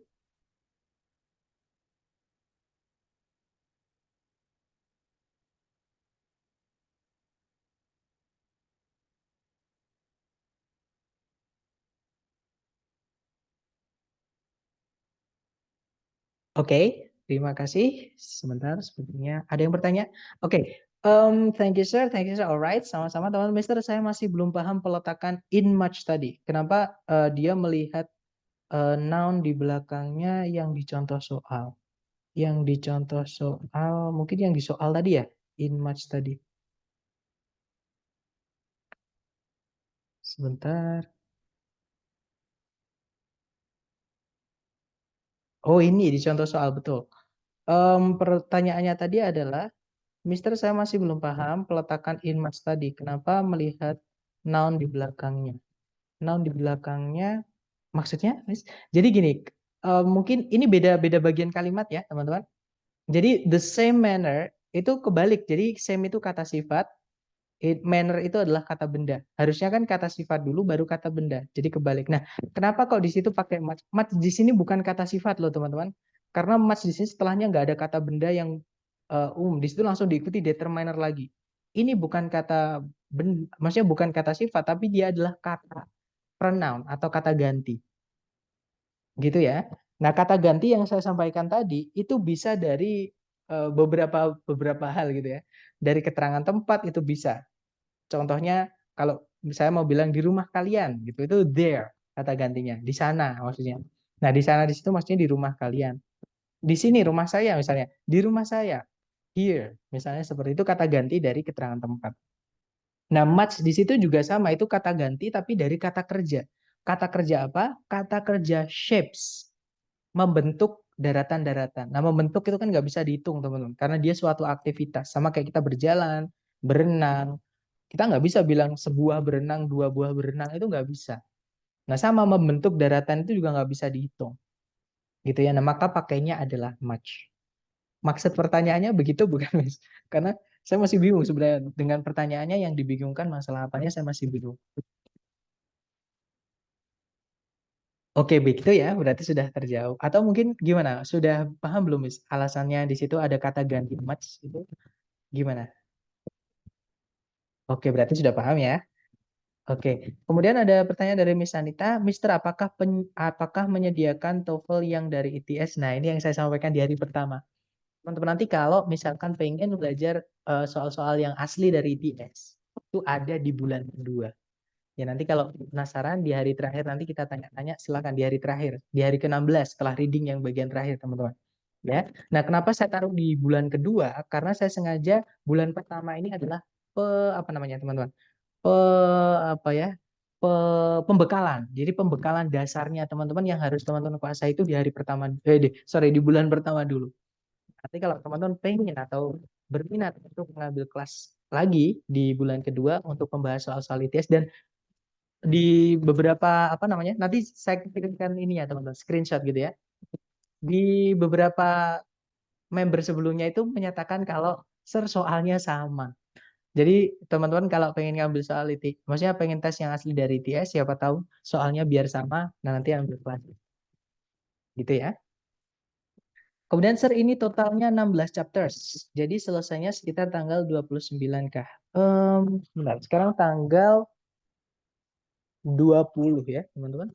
Oke, terima kasih. Sebentar, sepertinya ada yang bertanya. Oke, thank you sir, thank you sir. Alright, sama-sama teman Mister. Saya masih belum paham peletakan in much tadi. Kenapa dia melihat noun di belakangnya yang dicontoh soal? Yang dicontoh soal, mungkin yang di soal tadi ya, in much tadi. Sebentar. Oh ini dicontoh soal betul. Pertanyaannya tadi adalah Mister, saya masih belum paham peletakan in much tadi. Kenapa melihat noun di belakangnya? Noun di belakangnya, maksudnya, Miss? Jadi gini, mungkin ini beda-beda bagian kalimat ya, teman-teman. Jadi the same manner itu kebalik. Jadi same itu kata sifat, manner itu adalah kata benda. Harusnya kan kata sifat dulu, baru kata benda. Jadi kebalik. Nah, kenapa kok di situ pakai much? Much di sini bukan kata sifat loh, teman-teman. Karena much di sini setelahnya nggak ada kata benda yang di situ langsung diikuti determiner lagi. Ini bukan kata benda, maksudnya bukan kata sifat, tapi dia adalah kata pronoun atau kata ganti. Gitu ya. Nah, kata ganti yang saya sampaikan tadi itu bisa dari beberapa beberapa hal gitu ya. Dari keterangan tempat itu bisa. Contohnya kalau saya mau bilang di rumah kalian gitu, itu there kata gantinya, di sana maksudnya. Nah, di sana di situ maksudnya di rumah kalian. Di sini rumah saya misalnya, di rumah saya. Here, misalnya seperti itu kata ganti dari keterangan tempat. Nah, much di situ juga sama, itu kata ganti tapi dari kata kerja. Kata kerja apa? Kata kerja shapes, membentuk daratan-daratan. Nah, membentuk itu kan nggak bisa dihitung, teman-teman, karena dia suatu aktivitas. Sama kayak kita berjalan, berenang. Kita nggak bisa bilang sebuah berenang, dua buah berenang, itu nggak bisa. Nah, sama membentuk daratan itu juga nggak bisa dihitung. Gitu ya. Nah, maka pakainya adalah much. Maksud pertanyaannya begitu bukan, Mas? Karena saya masih bingung sebenarnya dengan pertanyaannya yang dibingungkan masalah apanya saya masih bingung. Oke, begitu ya, berarti sudah terjawab. Atau mungkin gimana? Sudah paham belum, Miss? Alasannya di situ ada kata ganti match itu gimana? Oke, berarti sudah paham ya. Oke, kemudian ada pertanyaan dari Miss Anita, Mister, apakah menyediakan TOEFL yang dari ITS? Nah, ini yang saya sampaikan di hari pertama. Teman-teman nanti kalau misalkan pengen belajar soal-soal yang asli dari ITS, itu ada di bulan kedua. Ya nanti kalau penasaran di hari terakhir nanti kita tanya-tanya, silakan di hari terakhir, di hari ke-16 setelah reading yang bagian terakhir, teman-teman. Ya. Nah, kenapa saya taruh di bulan kedua? Karena saya sengaja bulan pertama ini adalah apa namanya, teman-teman? Apa ya? Pembekalan. Jadi pembekalan dasarnya teman-teman yang harus teman-teman kuasai itu di hari pertama di bulan pertama dulu. Nanti kalau teman-teman pengen atau berminat untuk mengambil kelas lagi di bulan kedua untuk membahas soal-soal ITS dan di beberapa apa namanya? Nanti saya kirimkan ini ya teman-teman, screenshot gitu ya. Di beberapa member sebelumnya itu menyatakan kalau soalnya sama. Jadi teman-teman kalau pengen ngambil soal ITS, maksudnya pengen tes yang asli dari ITS, siapa tahu soalnya biar sama, nah nanti ambil kelas. Gitu ya. Kemudian Sir ini totalnya 16 chapters. Jadi selesainya sekitar tanggal 29 kah? Bentar, sekarang tanggal 20 ya teman-teman.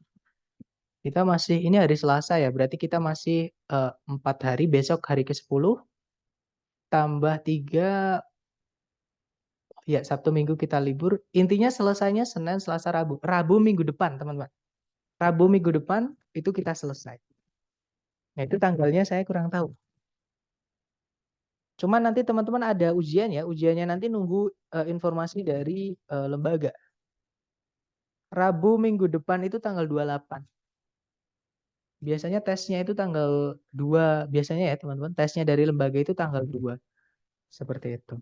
Kita masih, ini hari Selasa ya, berarti kita masih 4 hari, besok hari ke-10, tambah 3, ya Sabtu Minggu kita libur. Intinya selesainya Senin, Selasa, Rabu. Rabu minggu depan teman-teman. Rabu minggu depan itu kita selesai. Nah itu tanggalnya saya kurang tahu. Cuman nanti teman-teman ada ujian ya, ujiannya nanti nunggu informasi dari lembaga. Rabu minggu depan itu tanggal 28. Biasanya tesnya itu tanggal 2, biasanya ya teman-teman, tesnya dari lembaga itu tanggal 2. Seperti itu.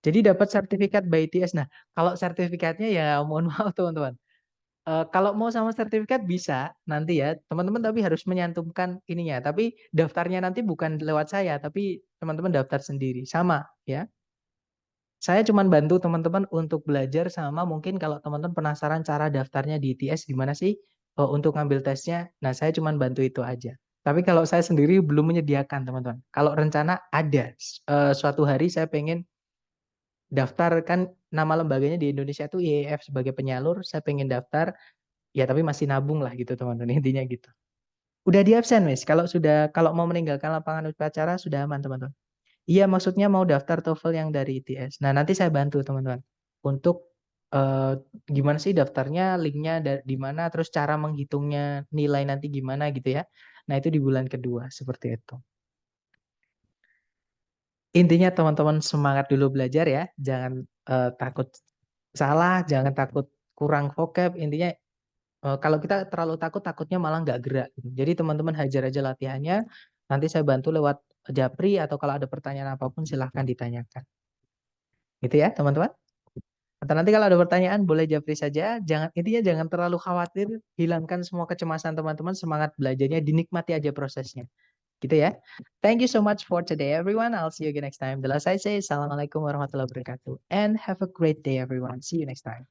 Jadi dapat sertifikat by ITS. Nah, kalau sertifikatnya ya mohon maaf teman-teman. Kalau mau sama sertifikat bisa nanti ya teman-teman, tapi harus menyantumkan ininya. Tapi daftarnya nanti bukan lewat saya, tapi teman-teman daftar sendiri. Sama ya. Saya cuma bantu teman-teman untuk belajar sama mungkin kalau teman-teman penasaran cara daftarnya di ITS gimana sih untuk ngambil tesnya. Nah, saya cuma bantu itu aja. Tapi kalau saya sendiri belum menyediakan teman-teman. Kalau rencana ada suatu hari saya pengen daftar, kan nama lembaganya di Indonesia itu IEF sebagai penyalur, saya pengen daftar ya tapi masih nabung lah gitu teman-teman, intinya gitu. Udah di absen Miss, kalau mau meninggalkan lapangan upacara sudah aman teman-teman. Iya, maksudnya mau daftar TOEFL yang dari ITS. Nah, nanti saya bantu teman-teman untuk eh, gimana sih daftarnya, linknya di mana, terus cara menghitungnya nilai nanti gimana gitu ya. Nah, itu di bulan kedua seperti itu. Intinya teman-teman semangat dulu belajar ya, jangan takut salah, jangan takut kurang vocab. Intinya kalau kita terlalu takut, takutnya malah nggak gerak, gitu. Jadi teman-teman hajar aja latihannya. Nanti saya bantu lewat Japri atau kalau ada pertanyaan apapun silahkan ditanyakan. Gitu ya teman-teman. Atau nanti kalau ada pertanyaan boleh Japri saja. Intinya jangan terlalu khawatir. Hilangkan semua kecemasan teman-teman. Semangat belajarnya, dinikmati aja prosesnya. Gitu ya. Thank you so much for today everyone. I'll see you again next time. The last I say, Assalamualaikum warahmatullahi wabarakatuh. And have a great day everyone. See you next time.